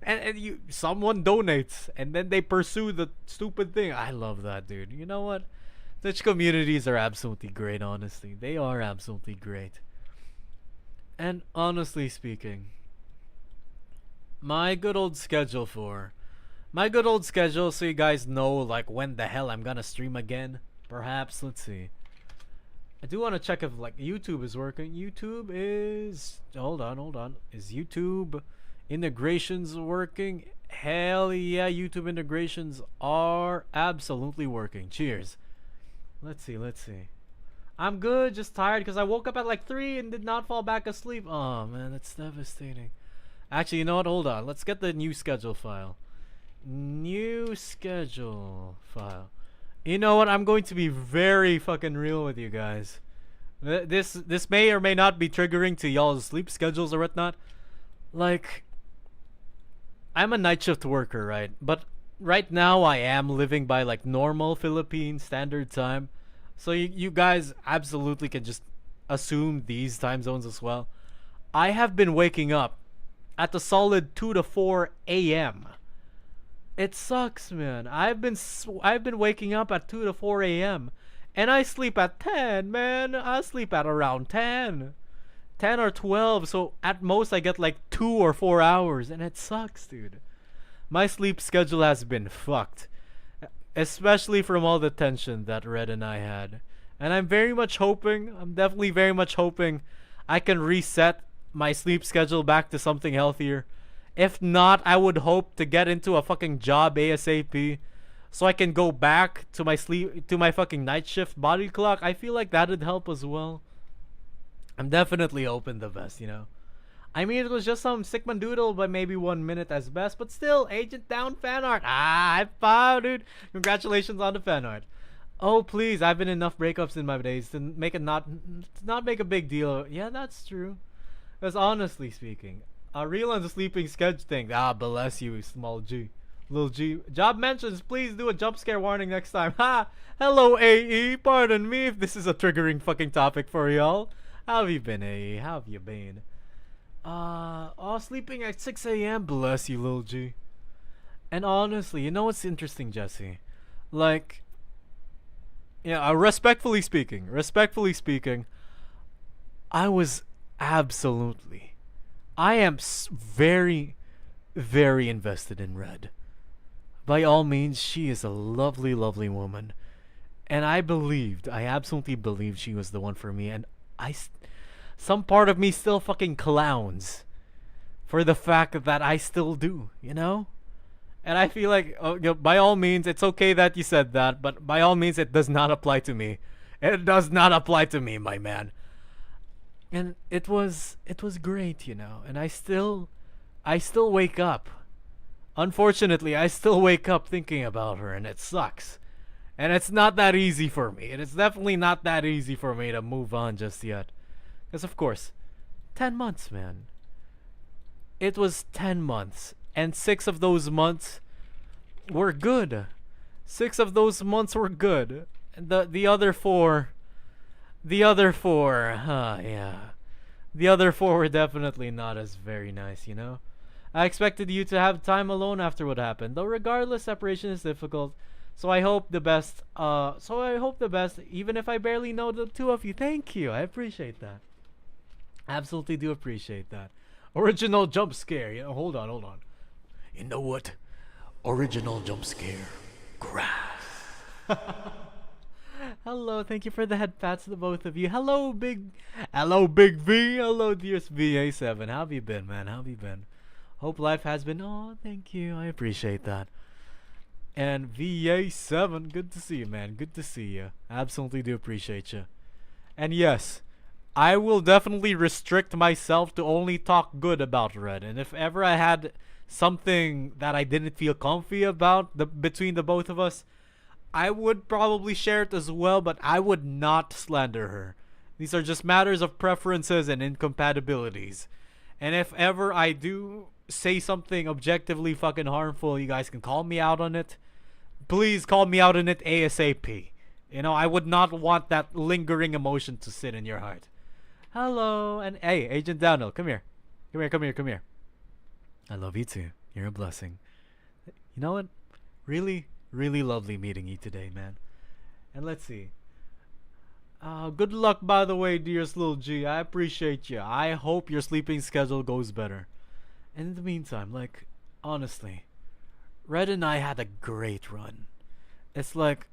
And someone donates, and then they pursue the stupid thing. I love that, dude. You know what? Such communities are absolutely great, honestly. They are absolutely great. And honestly speaking, my good old schedule, so you guys know like when the hell I'm gonna stream again. Perhaps, let's see. I do want to check if like YouTube is working. YouTube is, hold on. Is YouTube integrations working? Hell yeah, YouTube integrations are absolutely working. Cheers. Let's see. I'm good, just tired because I woke up at like 3 and did not fall back asleep. Oh man, that's devastating. Actually, you know what? Hold on. Let's get the new schedule file. New schedule file. You know what? I'm going to be very fucking real with you guys. This may or may not be triggering to y'all's sleep schedules or whatnot. Like, I'm a night shift worker, right? But right now I am living by like normal Philippine standard time. So you guys absolutely can just assume these time zones as well. I have been waking up at the solid 2 to 4 a.m. It sucks, man. I've been waking up at 2 to 4 a.m. and I sleep at 10, man. I sleep at around 10 or 12. So at most I get like 2 or 4 hours, and it sucks, dude. My sleep schedule has been fucked, especially from all the tension that Red and I had. And I'm definitely very much hoping I can reset my sleep schedule back to something healthier. If not, I would hope to get into a fucking job ASAP so I can go back to my fucking night shift body clock. I feel like that'd help as well. I'm definitely hoping the best, you know. I mean, it was just some Sigma doodle by maybe 1 minute as best, but still, Agent Down fan art. High five, dude. Congratulations on the fan art. Oh, please, I've been in enough breakups in my days to not make a big deal. Yeah, that's true. Because honestly speaking, real on the sleeping schedule thing. Bless you, small G. Little G. Job mentions, please do a jump scare warning next time. Ha! Hello, AE. Pardon me if this is a triggering fucking topic for y'all. How have you been, AE? How have you been? Sleeping at 6 a.m. Bless you, Lil G. And honestly, you know what's interesting, Jesse? Like, yeah, respectfully speaking, I am very, very invested in Red. By all means, she is a lovely, lovely woman. And I absolutely believed she was the one for me. And some part of me still fucking clowns for the fact that I still do, you know? And I feel like, by all means, it's okay that you said that, but by all means, it does not apply to me. It does not apply to me, my man. And it was great, you know? And I still wake up. Unfortunately, I still wake up thinking about her, and it sucks. And it's not that easy for me. And it's definitely not that easy for me to move on just yet. Because, of course, 10 months, man. It was 10 months. And 6 of those months were good. 6 of those months were good. And the other 4... The other 4, yeah. The other 4 were definitely not as very nice, you know? I expected you to have time alone after what happened. Though regardless, separation is difficult. So I hope the best, even if I barely know the two of you. Thank you. I appreciate that. Absolutely do appreciate that. Original jump scare. Yeah, hold on. You know what? Original jump scare. Grass. Hello, thank you for the head pats to the both of you. Hello, Big V. Hello, dearest 𝗵𝘃𝗲. How have you been, man? How have you been? Hope life has been. Oh, thank you. I appreciate that. And 𝗵𝘃𝗲, good to see you, man. Good to see you. Absolutely do appreciate you. And yes, I will definitely restrict myself to only talk good about Red. And if ever I had something that I didn't feel comfy about between the both of us, I would probably share it as well, but I would not slander her. These are just matters of preferences and incompatibilities. And if ever I do say something objectively fucking harmful, you guys can call me out on it. Please call me out on it ASAP. You know, I would not want that lingering emotion to sit in your heart. Hello, and hey, Agent Daniel, come here. Come here. I love you too. You're a blessing. You know what? Really lovely meeting you today, man. And let's see. Good luck, by the way, dearest little G. I appreciate you. I hope your sleeping schedule goes better. And in the meantime, like, honestly, Red and I had a great run. It's like,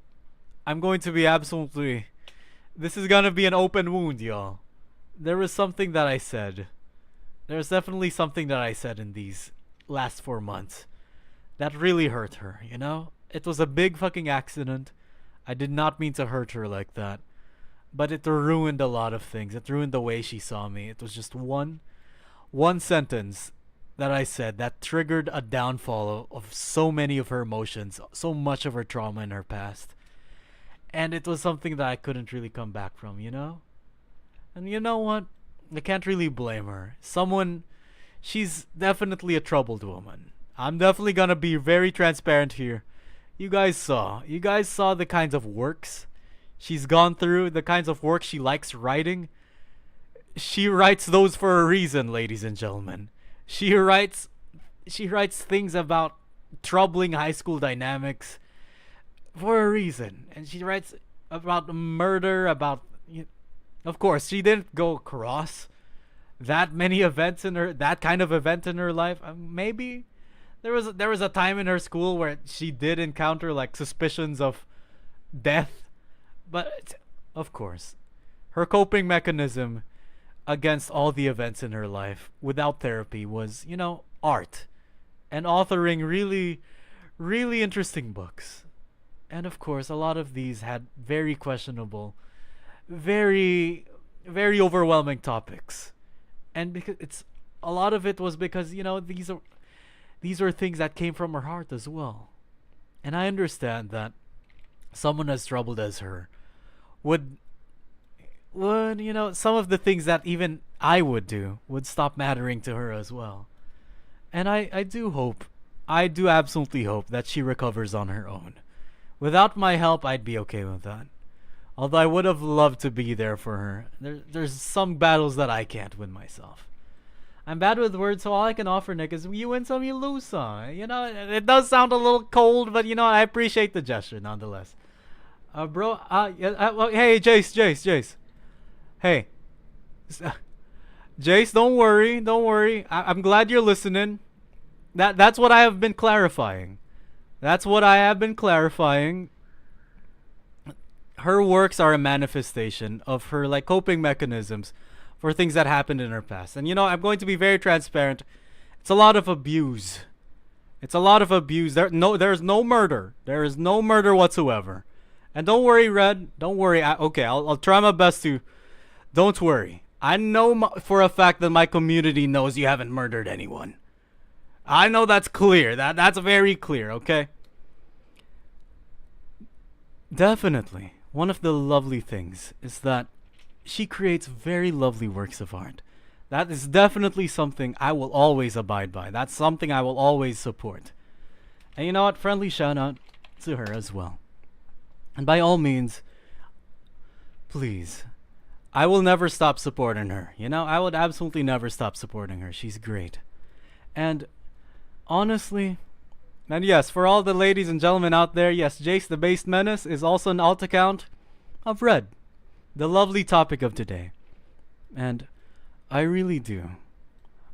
I'm going to be absolutely... This is gonna be an open wound, y'all. There was something that I said. There's definitely something that I said in these last 4 months that really hurt her, you know? It was a big fucking accident. I did not mean to hurt her like that. But it ruined a lot of things. It ruined the way she saw me. It was just one sentence that I said that triggered a downfall of so many of her emotions, so much of her trauma in her past. And it was something that I couldn't really come back from, you know? And you know what? I can't really blame her. She's definitely a troubled woman. I'm definitely gonna be very transparent here. You guys saw the kinds of works she's gone through, the kinds of work she likes writing. She writes those for a reason, ladies and gentlemen. She writes things about troubling high school dynamics for a reason. And she writes about murder, about... Of course, she didn't go across that many events in her... That kind of event in her life. Maybe... There was a time in her school where she did encounter like suspicions of death, but of course, her coping mechanism against all the events in her life without therapy was, you know, art and authoring really interesting books. And of course, a lot of these had very questionable, very overwhelming topics. And because a lot of it was because, you know, these are things that came from her heart as well. And I understand that someone as troubled as her would, you know, some of the things that even I would do would stop mattering to her as well. And I do absolutely hope that she recovers on her own. Without my help, I'd be okay with that. Although I would have loved to be there for her. There's some battles that I can't win myself. I'm bad with words, so all I can offer, Nick, is you win some, you lose some. You know, it does sound a little cold, but you know, I appreciate the gesture nonetheless. Bro, hey, Jace. Hey. Jace, don't worry. I'm glad you're listening. That's what I have been clarifying. Her works are a manifestation of her, like, coping mechanisms for things that happened in her past. And you know, I'm going to be very transparent. It's a lot of abuse. There's no murder. There is no murder whatsoever. And don't worry, Red. Don't worry. I'll try my best to... Don't worry. I know for a fact that my community knows you haven't murdered anyone. I know that's clear. That's very clear, okay? Definitely. One of the lovely things is that she creates very lovely works of art. That is definitely something I will always abide by. That's something I will always support. And you know what? Friendly shout out to her as well. And by all means, please, I will never stop supporting her. You know, I would absolutely never stop supporting her. She's great. And honestly, and yes, for all the ladies and gentlemen out there, yes, Jace the Based Menace is also an alt account of Red, the lovely topic of today. And I really do.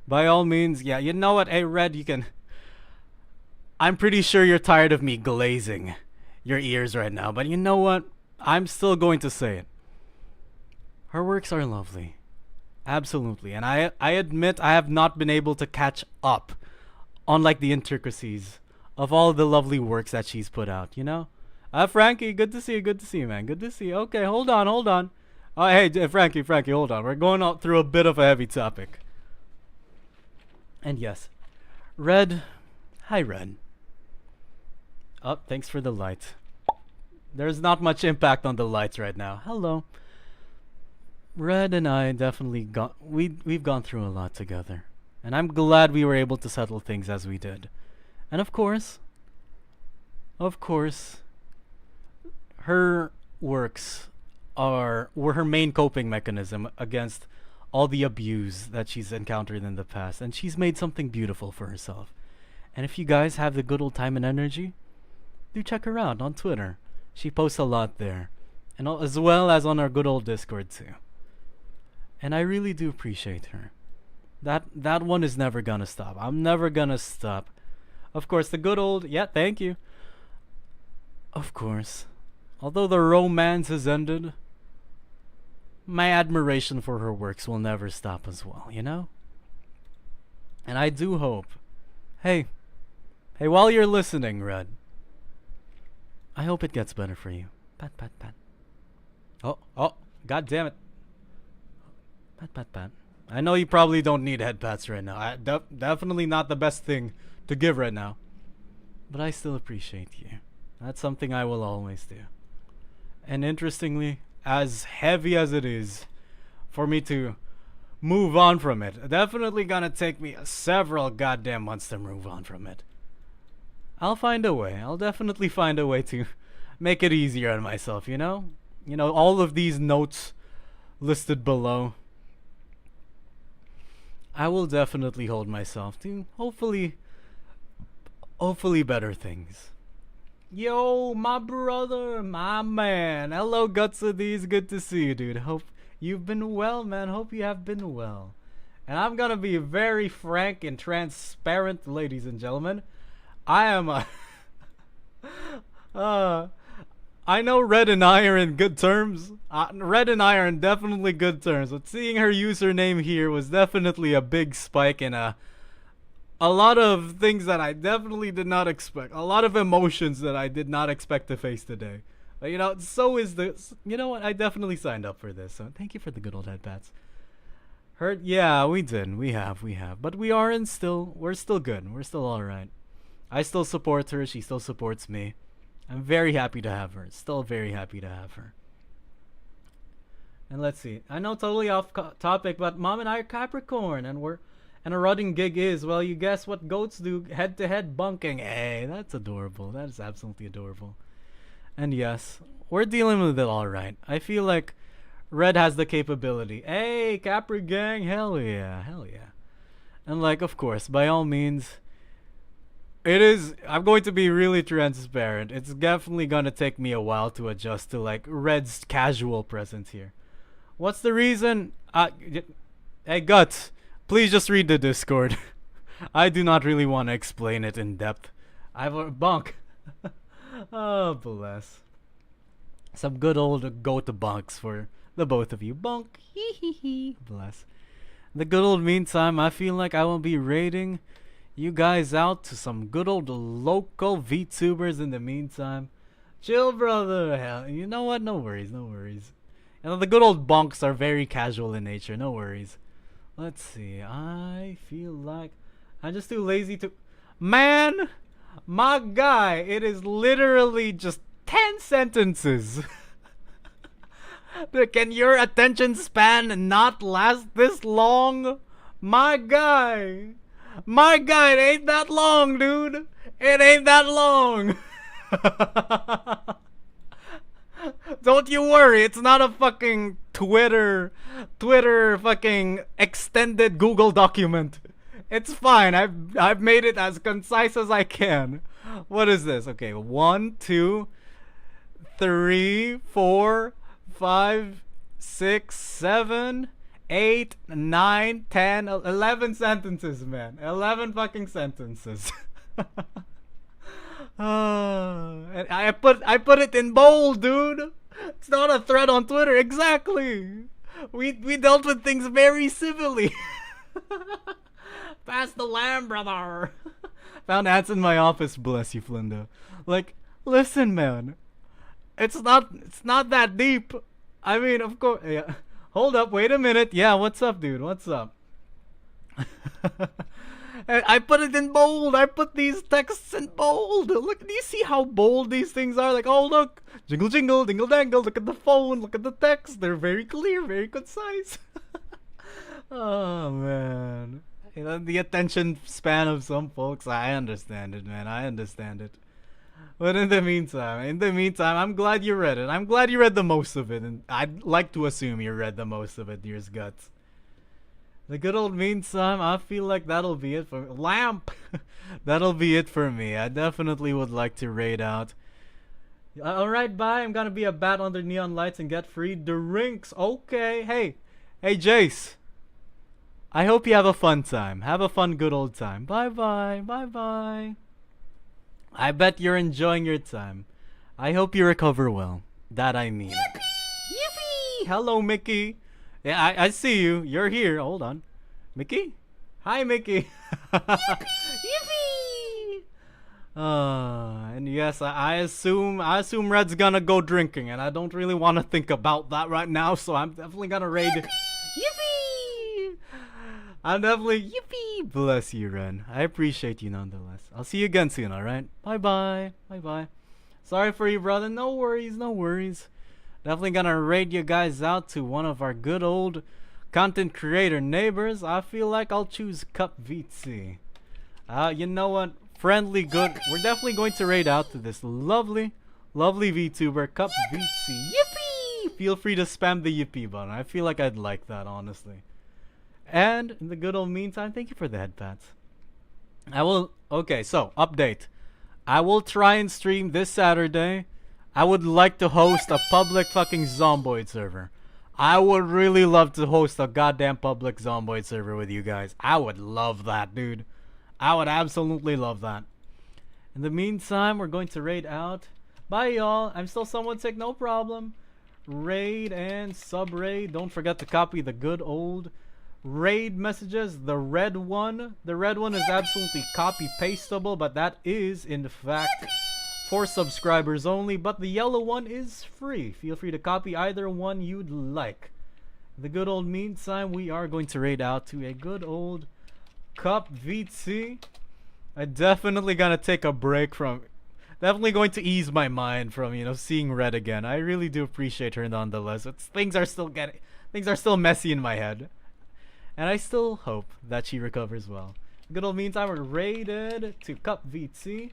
By all means, yeah, you know what? Hey, Red, you can... I'm pretty sure you're tired of me glazing your ears right now, but you know what? I'm still going to say it. Her works are lovely. Absolutely. And I admit I have not been able to catch up on like the intricacies of all the lovely works that she's put out, you know? Frankie, good to see you, man. Good to see you. Okay, hold on. Oh, hey, Frankie, hold on. We're going out through a bit of a heavy topic. And yes, Red. Hi, Red. Oh, thanks for the light. There's not much impact on the lights right now. Hello. Red and I definitely we've gone through a lot together. And I'm glad we were able to settle things as we did. And of course, her works were her main coping mechanism against all the abuse that she's encountered in the past. And she's made something beautiful for herself. And if you guys have the good old time and energy, do check her out on Twitter. She posts a lot there. And as well as on our good old Discord too. And I really do appreciate her. That one is never gonna stop. I'm never gonna stop. Of course, the good old... Yeah, thank you. Of course. Although the romance has ended, my admiration for her works will never stop as well, you know? And I do hope... Hey, while you're listening, Red, I hope it gets better for you. Pat. Oh, god damn it. Pat. I know you probably don't need head pats right now. Definitely not the best thing to give right now. But I still appreciate you. That's something I will always do. And interestingly, as heavy as it is for me to move on from it, definitely gonna take me several goddamn months to move on from it. I'll find a way. I'll definitely find a way to make it easier on myself, you know? You know, all of these notes listed below. I will definitely hold myself to hopefully better things. Yo, my brother, my man. Hello, 𝗀𝗲𝗲. Good to see you, dude. Hope you've been well, man. Hope you have been well. And I'm gonna be very frank and transparent, ladies and gentlemen. I am I know Red and I are in good terms. Red and I are in definitely good terms, but seeing her username here was definitely a big spike in a lot of things that I definitely did not expect. A lot of emotions that I did not expect to face today. But, you know, so is this. You know what? I definitely signed up for this. So thank you for the good old headpats. Hurt? Yeah, we did. We have. But we're still good. We're still alright. I still support her. She still supports me. I'm very happy to have her. Still very happy to have her. And let's see. I know totally off topic, but Mom and I are Capricorn, and a running gig is, well, you guess what goats do? Head-to-head bunking. Hey, that's adorable. That is absolutely adorable. And yes, we're dealing with it all right. I feel like Red has the capability. Hey, Capri gang, hell yeah. And like, of course, by all means, I'm going to be really transparent. It's definitely gonna take me a while to adjust to like Red's casual presence here. What's the reason? Hey, Guts, please just read the Discord. I do not really want to explain it in depth. I've a bunk. Oh, bless. Some good old 𝗀𝗲𝗲 for the both of you. Bunk. Hee. Bless. The good old meantime, I feel like I will be raiding you guys out to some good old local VTubers in the meantime. Chill, brother. Hell, you know what? No worries. You know, the good old bonks are very casual in nature. No worries. Let's see. I feel like I'm just too lazy to... Man! My guy, it is literally just 10 sentences. Can your attention span not last this long? My guy, it ain't that long, dude. It ain't that long. Don't you worry, it's not a fucking Twitter fucking extended Google document. It's fine. I've made it as concise as I can. What is this? Okay, 1, 2, 3, 4, 5, 6, 7, 8, 9, 10, 11 sentences, man. 11 fucking sentences. And I put it in bold, dude. It's not a thread on Twitter. Exactly. We dealt with things very civilly. Pass the lamb, brother. Found ants in my office. Bless you, Flinda. Like, listen, man. It's not that deep. I mean, of course. Yeah. Hold up. Wait a minute. Yeah. What's up, dude? What's up? I put it in bold. I put these texts in bold. Look, do you see how bold these things are? Like, oh look, jingle jingle, dingle dangle. Look at the phone. Look at the text. They're very clear, very concise. Oh man, you know, the attention span of some folks. I understand it, man. I understand it. But in the meantime, I'm glad you read it. I'm glad you read the most of it, and I'd like to assume you read the most of it, dear's guts. The good old meantime, I feel like that'll be it for Lamp. That'll be it for me. I definitely would like to raid out. Alright, bye. I'm gonna be a bat under neon lights and get free drinks. Okay. Hey, Jace. I hope you have a fun time. Have a fun good old time. Bye bye. Bye bye. I bet you're enjoying your time. I hope you recover well. That I mean. Yippee! Yippee! Hello, Mickey. Yeah, I see you. You're here. Hold on. Mickey? Hi, Mickey. Yippee! Yippee! And yes, I assume Red's gonna go drinking, and I don't really want to think about that right now, so I'm definitely gonna raid. Yippee! I'm definitely yippee! Bless you, Ren. I appreciate you nonetheless. I'll see you again soon, alright? Bye-bye. Bye-bye. Sorry for you, brother. No worries, no worries. Definitely gonna raid you guys out to one of our good old content creator neighbors. I feel like I'll choose 𝗀𝗃𝗲. You know what? Friendly good. We're definitely going to raid out to this lovely VTuber, 𝗀𝗃𝗲. Yippee! Feel free to spam the yippee button. I feel like I'd like that, honestly. And in the good old meantime, thank you for the head pats. Okay, so update. I will try and stream this Saturday. I would like to host a public fucking Zomboid server. I would really love to host a goddamn public Zomboid server with you guys. I would love that, dude. I would absolutely love that. In the meantime, we're going to raid out. Bye, y'all. I'm still somewhat sick, no problem. Raid and sub-raid. Don't forget to copy the good old raid messages. The red one is absolutely copy-pastable, but that is, in fact, for subscribers only, but the yellow one is free. Feel free to copy either one you'd like. The good old meantime, we are going to raid out to a good old 𝗀𝗃𝗲. I definitely gonna take a break from, definitely going to ease my mind from, you know, seeing red again. I really do appreciate her nonetheless. Things are still messy in my head, and I still hope that she recovers well. Good old meantime, we're raided to 𝗀𝗃𝗲.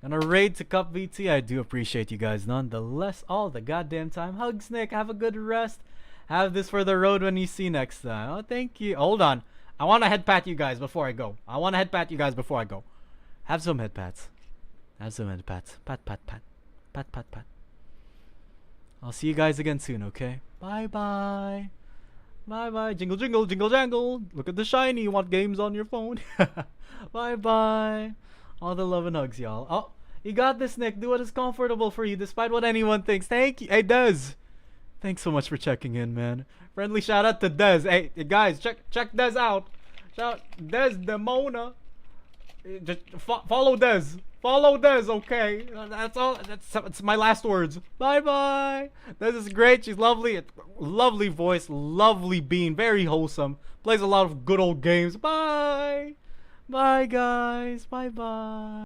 And a raid to 𝗀𝗃𝗲. I do appreciate you guys nonetheless all the goddamn time. Hugs, Nick. Have a good rest. Have this for the road when you see next time. Oh, thank you. Hold on. I want to head pat you guys before I go. Have some head pats. Have some head pats. Pat, pat, pat. Pat, pat, pat. I'll see you guys again soon, okay? Bye-bye. Bye-bye. Jingle, jingle, jingle, jangle. Look at the shiny. You want games on your phone? Bye-bye. All the love and hugs, y'all. Oh, you got this, Nick. Do what is comfortable for you, despite what anyone thinks. Thank you. Hey, Dez. Thanks so much for checking in, man. Friendly shout out to Dez. Hey, guys, check Dez out. Shout Dez Demona. Just follow Dez. Follow Dez, okay? That's all. That's my last words. Bye bye. Dez is great. She's lovely. Lovely voice. Lovely being. Very wholesome. Plays a lot of good old games. Bye. Bye, guys. Bye bye.